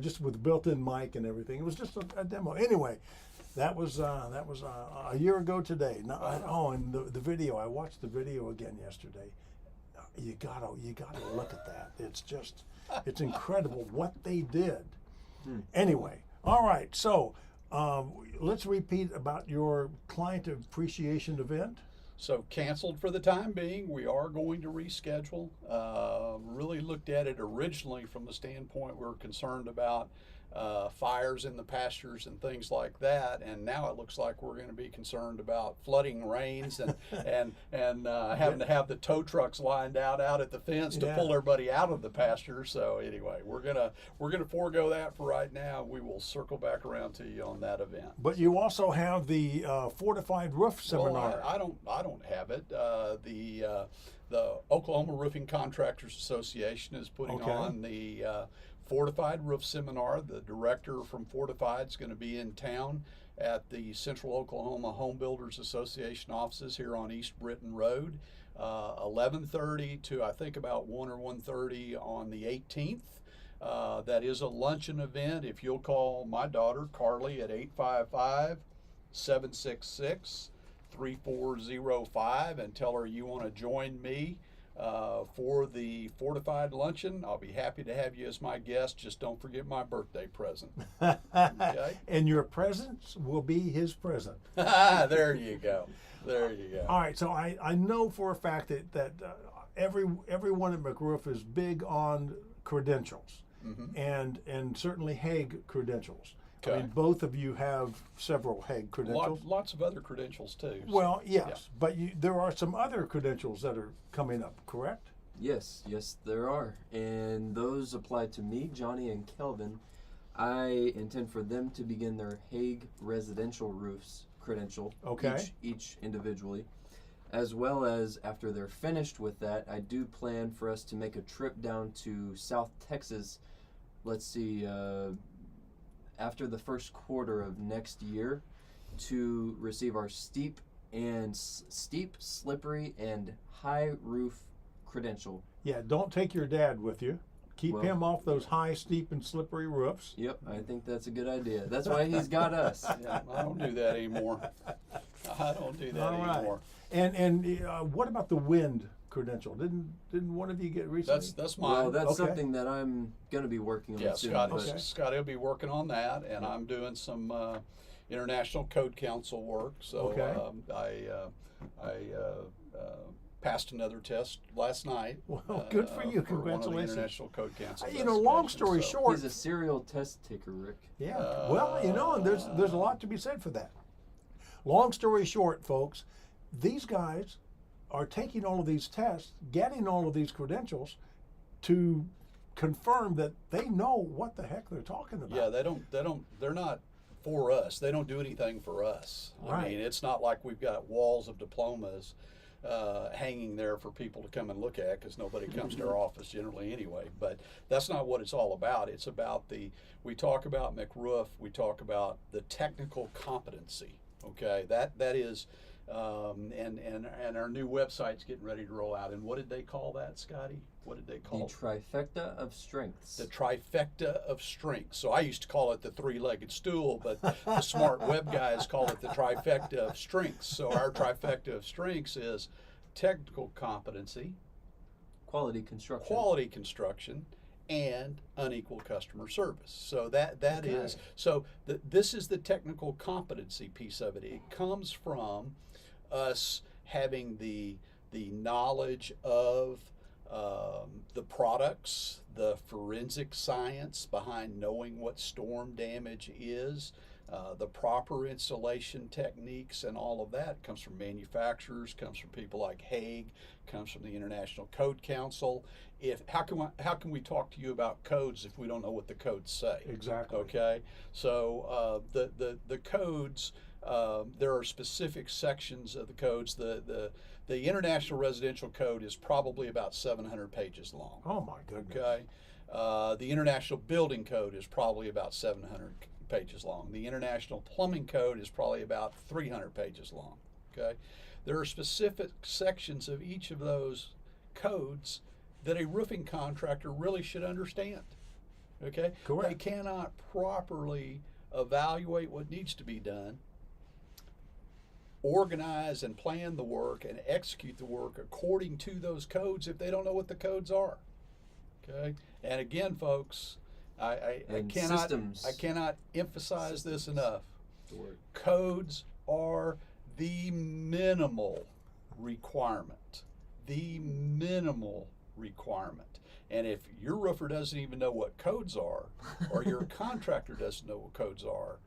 [SPEAKER 3] just with built-in mic and everything. It was just a demo. Anyway, that was a year ago today. Now, and the video, I watched the video again yesterday. You gotta look at that. It's incredible what they did. Anyway, all right. So let's repeat about your client appreciation event.
[SPEAKER 1] So canceled for the time being. We are going to reschedule. Really looked at it originally from the standpoint we were concerned about fires in the pastures and things like that, and now it looks like we're going to be concerned about flooding rains and having to have the tow trucks lined out at the fence to pull everybody out of the pasture. So anyway, we're gonna forego that for right now. We will circle back around to you on that event.
[SPEAKER 3] But you also have the fortified roof seminar.
[SPEAKER 1] Well, I don't have it. The Oklahoma Roofing Contractors Association is putting on the Fortified Roof Seminar. The director from Fortified is going to be in town at the Central Oklahoma Home Builders Association offices here on East Britton Road, 11:30 to I think about 1 or 1:30 on the 18th. That is a luncheon event. If you'll call my daughter, Carly, at 855-766-3405 and tell her you want to join me for the Fortified Luncheon, I'll be happy to have you as my guest. Just don't forget my birthday present. Okay?
[SPEAKER 3] And your presence will be his present.
[SPEAKER 1] There you go. There you go.
[SPEAKER 3] All right, so I know for a fact that everyone at McRoof is big on credentials, and certainly HAAG credentials. I
[SPEAKER 1] Okay.
[SPEAKER 3] mean, both of you have several HAAG credentials.
[SPEAKER 1] Lots of other credentials too. so,
[SPEAKER 3] Well, yes,
[SPEAKER 1] yeah.
[SPEAKER 3] but there are some other credentials that are coming up, correct?
[SPEAKER 2] Yes, there are. And those apply to me, Johnny, and Kelvin. I intend for them to begin their HAAG residential roofs credential,
[SPEAKER 3] Okay.
[SPEAKER 2] each individually. As well as after they're finished with that, I do plan for us to make a trip down to South Texas. Let's see, after the first quarter of next year, to receive our steep, slippery, and high roof credential.
[SPEAKER 3] Yeah, don't take your dad with you. Keep
[SPEAKER 2] Well,
[SPEAKER 3] him off those high, steep, and slippery roofs.
[SPEAKER 2] Yep, I think that's a good idea. That's why he's got us.
[SPEAKER 1] Yeah, I don't do that anymore. I don't do that
[SPEAKER 3] All right.
[SPEAKER 1] anymore.
[SPEAKER 3] And what about the wind credential? Didn't one of you get recently?
[SPEAKER 1] That's mine.
[SPEAKER 2] Well, that's
[SPEAKER 3] Okay.
[SPEAKER 2] something that I'm going to be working on
[SPEAKER 1] Yeah,
[SPEAKER 2] soon.
[SPEAKER 3] Okay.
[SPEAKER 1] Scotty will be working on that, and I'm doing some international code council work. So
[SPEAKER 3] Okay.
[SPEAKER 1] I passed another test last night.
[SPEAKER 3] Well, good for you.
[SPEAKER 1] For one of the
[SPEAKER 3] Congratulations.
[SPEAKER 1] international code council.
[SPEAKER 3] Long story
[SPEAKER 1] investigations. So,
[SPEAKER 3] short,
[SPEAKER 2] He's a serial test taker, Rick.
[SPEAKER 3] yeah. Well, and there's a lot to be said for that. Long story short, folks, these guys are taking all of these tests, getting all of these credentials to confirm that they know what the heck they're talking about.
[SPEAKER 1] yeah, they're not for us. They don't do anything for us. I
[SPEAKER 3] Right.
[SPEAKER 1] mean, it's not like we've got walls of diplomas hanging there for people to come and look at, because nobody comes to our office generally anyway. But that's not what it's all about. It's about we talk about McRoof, we talk about the technical competency. Okay, that is, and our new website's getting ready to roll out. And what did they call that, Scotty? What did they
[SPEAKER 2] The
[SPEAKER 1] call it?
[SPEAKER 2] trifecta of strengths.
[SPEAKER 1] The trifecta of strengths. So I used to call it the three-legged stool, but the smart web guys call it the trifecta of strengths. So our trifecta of strengths is technical competency,
[SPEAKER 2] Quality construction.
[SPEAKER 1] quality construction, and unequal customer service. So that is
[SPEAKER 2] Okay.
[SPEAKER 1] so this is the technical competency piece of it. It comes from us having the knowledge of the products, the forensic science behind knowing what storm damage is, the proper installation techniques, and all of that comes from manufacturers, comes from people like HAAG, comes from the International Code Council. How can we talk to you about codes if we don't know what the codes say?
[SPEAKER 3] Exactly.
[SPEAKER 1] Okay, so the codes. There are specific sections of the codes. The International Residential Code is probably about 700 pages long.
[SPEAKER 3] Oh my goodness.
[SPEAKER 1] Okay, the International Building Code is probably about 700 pages long. The International Plumbing Code is probably about 300 pages long. Okay, there are specific sections of each of those codes that a roofing contractor really should understand. Okay,
[SPEAKER 3] Correct.
[SPEAKER 1] They cannot properly evaluate what needs to be done, organize and plan the work, and execute the work according to those codes if they don't know what the codes are. Okay, and again, folks, I
[SPEAKER 2] And
[SPEAKER 1] cannot
[SPEAKER 2] systems.
[SPEAKER 1] I cannot emphasize this enough.
[SPEAKER 2] The word.
[SPEAKER 1] Codes are the minimal requirement. The minimal requirement. And if your roofer doesn't even know what codes are, or your contractor doesn't know what codes are,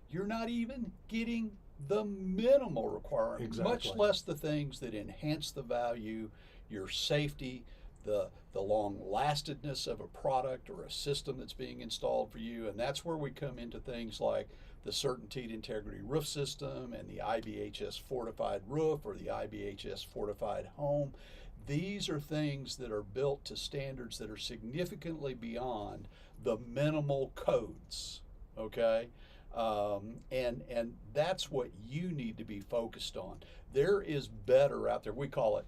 [SPEAKER 1] you're not even getting the minimal requirement,
[SPEAKER 3] Exactly.
[SPEAKER 1] much less the things that enhance the value, your safety, the long-lastedness of a product or a system that's being installed for you. And that's where we come into things like the Certainteed Integrity Roof System and the IBHS Fortified Roof or the IBHS Fortified Home. These are things that are built to standards that are significantly beyond the minimal codes, okay? And that's what you need to be focused on. There is better out there. We call it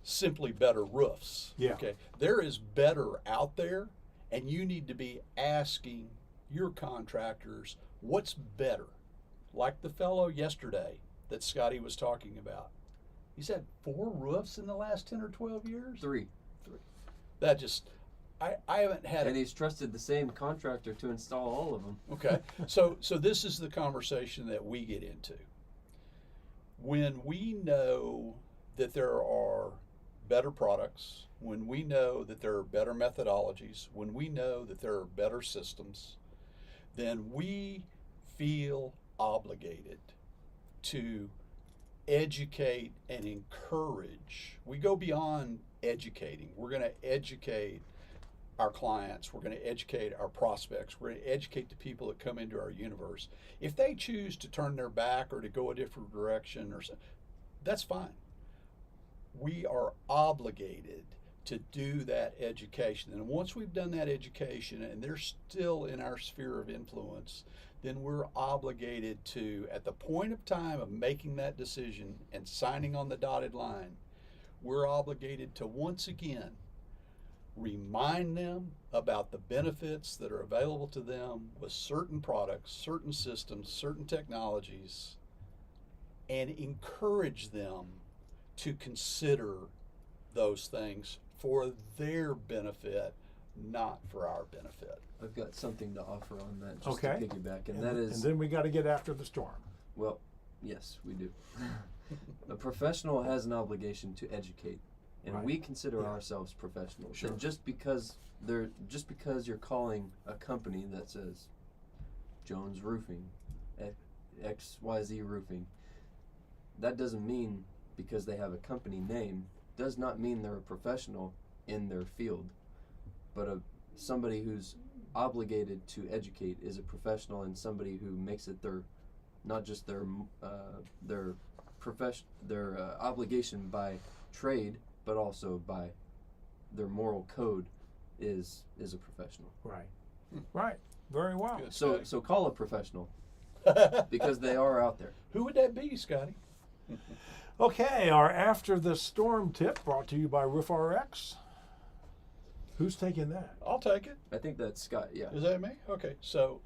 [SPEAKER 1] simply better roofs.
[SPEAKER 3] Yeah.
[SPEAKER 1] Okay. There is better out there, And you need to be asking your contractors what's better. Like the fellow yesterday that Scotty was talking about. He said 4 roofs in the last 10 or 12 years?
[SPEAKER 2] 3.
[SPEAKER 1] That just, I haven't had
[SPEAKER 2] And he's trusted the same contractor to install all of them.
[SPEAKER 1] Okay, so this is the conversation that we get into. When we know that there are better products, when we know that there are better methodologies, when we know that there are better systems, then we feel obligated to educate and encourage. We go beyond educating. We're going to educate our clients. We're going to educate our prospects. We're going to educate the people that come into our universe. If they choose to turn their back or to go a different direction, or that's fine. We are obligated to do that education. And once we've done that education and they're still in our sphere of influence, then we're obligated to, at the point of time of making that decision and signing on the dotted line, we're obligated to once again remind them about the benefits that are available to them with certain products, certain systems, certain technologies, and encourage them to consider those things for their benefit, not for our benefit.
[SPEAKER 2] I've got something to offer on that, just
[SPEAKER 3] Okay.
[SPEAKER 2] to piggyback, and that is,
[SPEAKER 3] And then we got to get after the storm.
[SPEAKER 2] well, yes, we do. A professional has an obligation to educate, and
[SPEAKER 3] Right.
[SPEAKER 2] we consider
[SPEAKER 3] Yeah.
[SPEAKER 2] ourselves professionals.
[SPEAKER 3] Sure.
[SPEAKER 2] And just because you're calling a company that says Jones Roofing, XYZ Roofing, that doesn't mean, because they have a company name, does not mean they're a professional in their field. But somebody who's obligated to educate is a professional, and somebody who makes it their, not just their obligation by trade, but also by their moral code, is a professional.
[SPEAKER 3] Right. Right. Very well.
[SPEAKER 1] Good.
[SPEAKER 2] So call a professional, because they are out there.
[SPEAKER 1] Who would that be, Scotty?
[SPEAKER 3] Okay, our After the Storm tip brought to you by RoofRx. Who's taking that?
[SPEAKER 1] I'll take it.
[SPEAKER 2] I think that's Scott. Yeah.
[SPEAKER 1] Is that me? Okay. So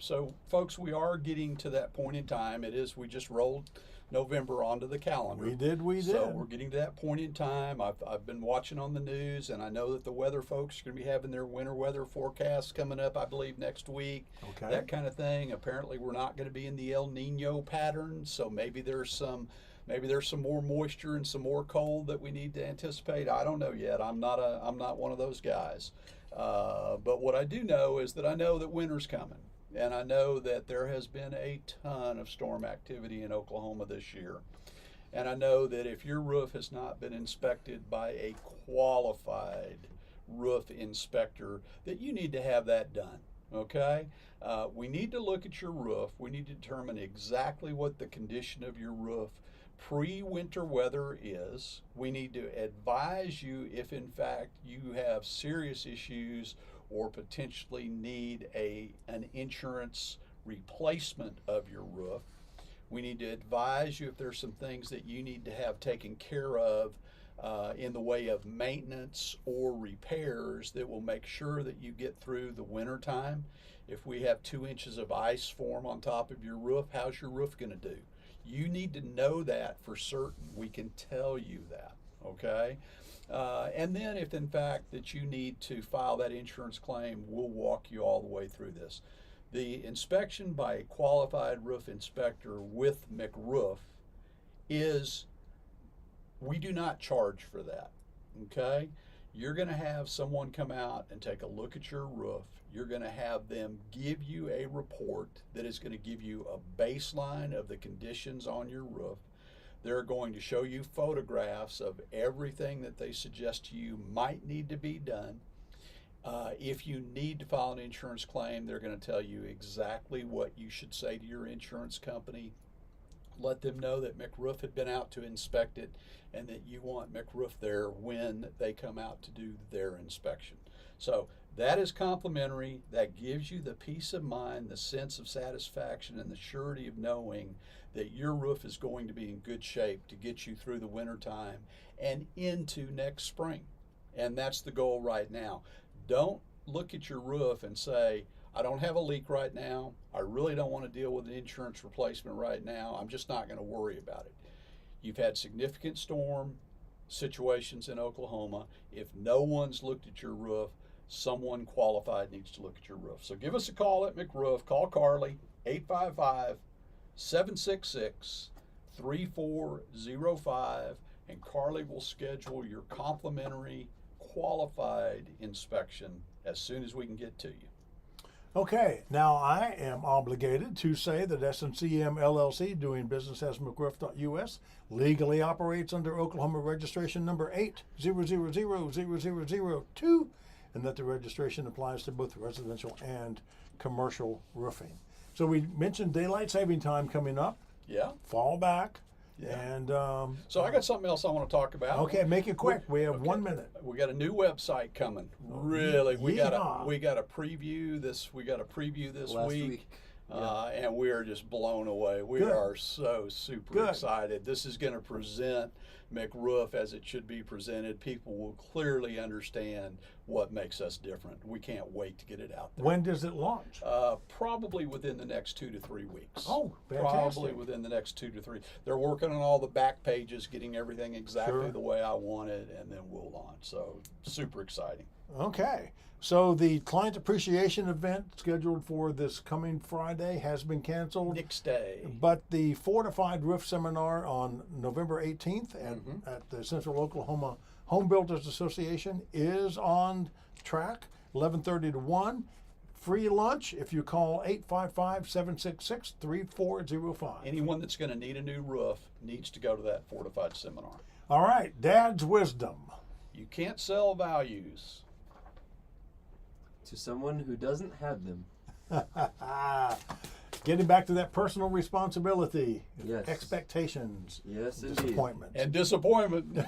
[SPEAKER 1] folks, we are getting to that point in time. We just rolled November onto the calendar.
[SPEAKER 3] We did.
[SPEAKER 1] So we're getting to that point in time. I've been watching on the news, and I know that the weather folks are going to be having their winter weather forecasts coming up, I believe, next week.
[SPEAKER 3] Okay.
[SPEAKER 1] That kind of thing. Apparently, we're not going to be in the El Nino pattern, so maybe there's some more moisture and some more cold that we need to anticipate. I don't know yet. I'm not one of those guys. But what I do know is that I know that winter's coming. And I know that there has been a ton of storm activity in Oklahoma this year. And I know that if your roof has not been inspected by a qualified roof inspector, that you need to have that done, okay? We need to look at your roof. We need to determine exactly what the condition of your roof pre-winter weather is. We need to advise you if in fact you have serious issues or potentially need an insurance replacement of your roof. We need to advise you if there's some things that you need to have taken care of in the way of maintenance or repairs that will make sure that you get through the winter time. If we have 2 inches of ice form on top of your roof, how's your roof going to do? You need to know that for certain. We can tell you that, okay? And then if in fact that you need to file that insurance claim, we'll walk you all the way through this. The inspection by a qualified roof inspector with McRoof is, we do not charge for that, okay? You're going to have someone come out and take a look at your roof. You're going to have them give you a report that is going to give you a baseline of the conditions on your roof. They're going to show you photographs of everything that they suggest to you might need to be done. If you need to file an insurance claim, they're going to tell you exactly what you should say to your insurance company. Let them know that McRoof had been out to inspect it and that you want McRoof there when they come out to do their inspection. So that is complimentary. That gives you the peace of mind, the sense of satisfaction, and the surety of knowing that your roof is going to be in good shape to get you through the winter time and into next spring. And that's the goal right now. Don't look at your roof and say, I don't have a leak right now. I really don't want to deal with an insurance replacement right now. I'm just not going to worry about it. You've had significant storm situations in Oklahoma. If no one's looked at your roof, someone qualified needs to look at your roof. So give us a call at McRoof. Call Carly, 855-766-3405, and Carly will schedule your complimentary qualified inspection as soon as we can get to you.
[SPEAKER 3] Okay, now I am obligated to say that S&CM LLC, doing business as McRoof.us, legally operates under Oklahoma registration number 8000002, and that the registration applies to both residential and commercial roofing. So we mentioned daylight saving time coming up.
[SPEAKER 1] Yeah.
[SPEAKER 3] Fall back.
[SPEAKER 1] Yeah.
[SPEAKER 3] And
[SPEAKER 1] So I got something else I want to talk about.
[SPEAKER 3] okay, make it quick. We have
[SPEAKER 1] Okay.
[SPEAKER 3] 1 minute.
[SPEAKER 1] We got a new website coming. Really, we got
[SPEAKER 3] Yeehaw.
[SPEAKER 1] a preview this. We got a preview this
[SPEAKER 2] Last
[SPEAKER 1] week.
[SPEAKER 2] week.
[SPEAKER 1] And we are just blown away. We
[SPEAKER 3] Good.
[SPEAKER 1] are so super
[SPEAKER 3] Good.
[SPEAKER 1] excited. This is going to present McRoof as it should be presented. People will clearly understand what makes us different. We can't wait to get it out there.
[SPEAKER 3] When does it launch?
[SPEAKER 1] Probably within the next 2 to 3 weeks.
[SPEAKER 3] Oh,
[SPEAKER 1] Probably
[SPEAKER 3] fantastic.
[SPEAKER 1] within the next 2 to 3. They're working on all the back pages, getting everything exactly
[SPEAKER 3] Sure.
[SPEAKER 1] the way I want it, and then we'll launch. So super exciting.
[SPEAKER 3] Okay. So the client appreciation event scheduled for this coming Friday has been canceled.
[SPEAKER 1] Next day.
[SPEAKER 3] But the Fortified Roof Seminar on November 18th
[SPEAKER 1] Mhm.
[SPEAKER 3] at the Central Oklahoma Home Builders Association is on track, 11:30 to 1. Free lunch if you call 855-766-3405.
[SPEAKER 1] Anyone that's going to need a new roof needs to go to that Fortified seminar.
[SPEAKER 3] All right, Dad's wisdom.
[SPEAKER 1] You can't sell values.
[SPEAKER 2] To someone who doesn't have them.
[SPEAKER 3] Getting back to that personal responsibility,
[SPEAKER 2] Yes.
[SPEAKER 3] expectations,
[SPEAKER 2] Yes, indeed.
[SPEAKER 3] disappointments.
[SPEAKER 1] And disappointment.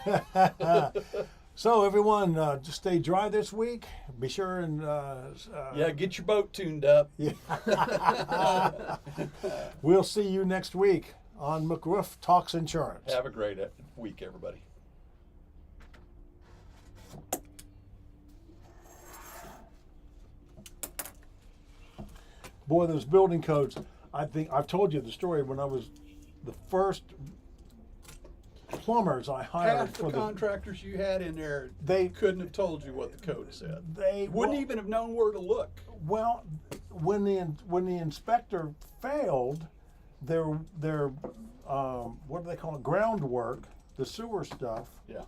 [SPEAKER 3] So everyone, just stay dry this week. Be sure and
[SPEAKER 1] Yeah, get your boat tuned up.
[SPEAKER 3] yeah. We'll see you next week on McRoof Talks Insurance.
[SPEAKER 1] Have a great week, everybody.
[SPEAKER 3] Boy, those building codes. I think I've told you the story when I was the first plumbers I hired
[SPEAKER 1] Half
[SPEAKER 3] for
[SPEAKER 1] the contractors you had in there,
[SPEAKER 3] They-
[SPEAKER 1] couldn't have told you what the code said.
[SPEAKER 3] They
[SPEAKER 1] Wouldn't even have known where to look.
[SPEAKER 3] Well, when the inspector failed, their what do they call it, groundwork, the sewer stuff.
[SPEAKER 1] Yeah.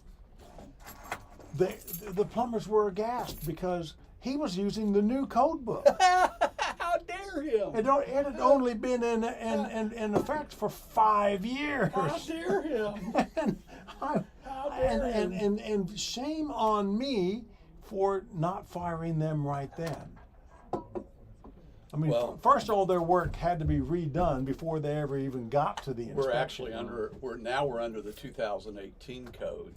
[SPEAKER 3] The plumbers were aghast because he was using the new code book.
[SPEAKER 1] How dare him?
[SPEAKER 3] It had only been in effect for 5 years.
[SPEAKER 1] How dare him?
[SPEAKER 3] and,
[SPEAKER 1] How dare him?
[SPEAKER 3] and shame on me for not firing them right then. I mean,
[SPEAKER 1] Well-
[SPEAKER 3] first all their work had to be redone before they ever even got to the inspection.
[SPEAKER 1] We're actually under the 2018 code.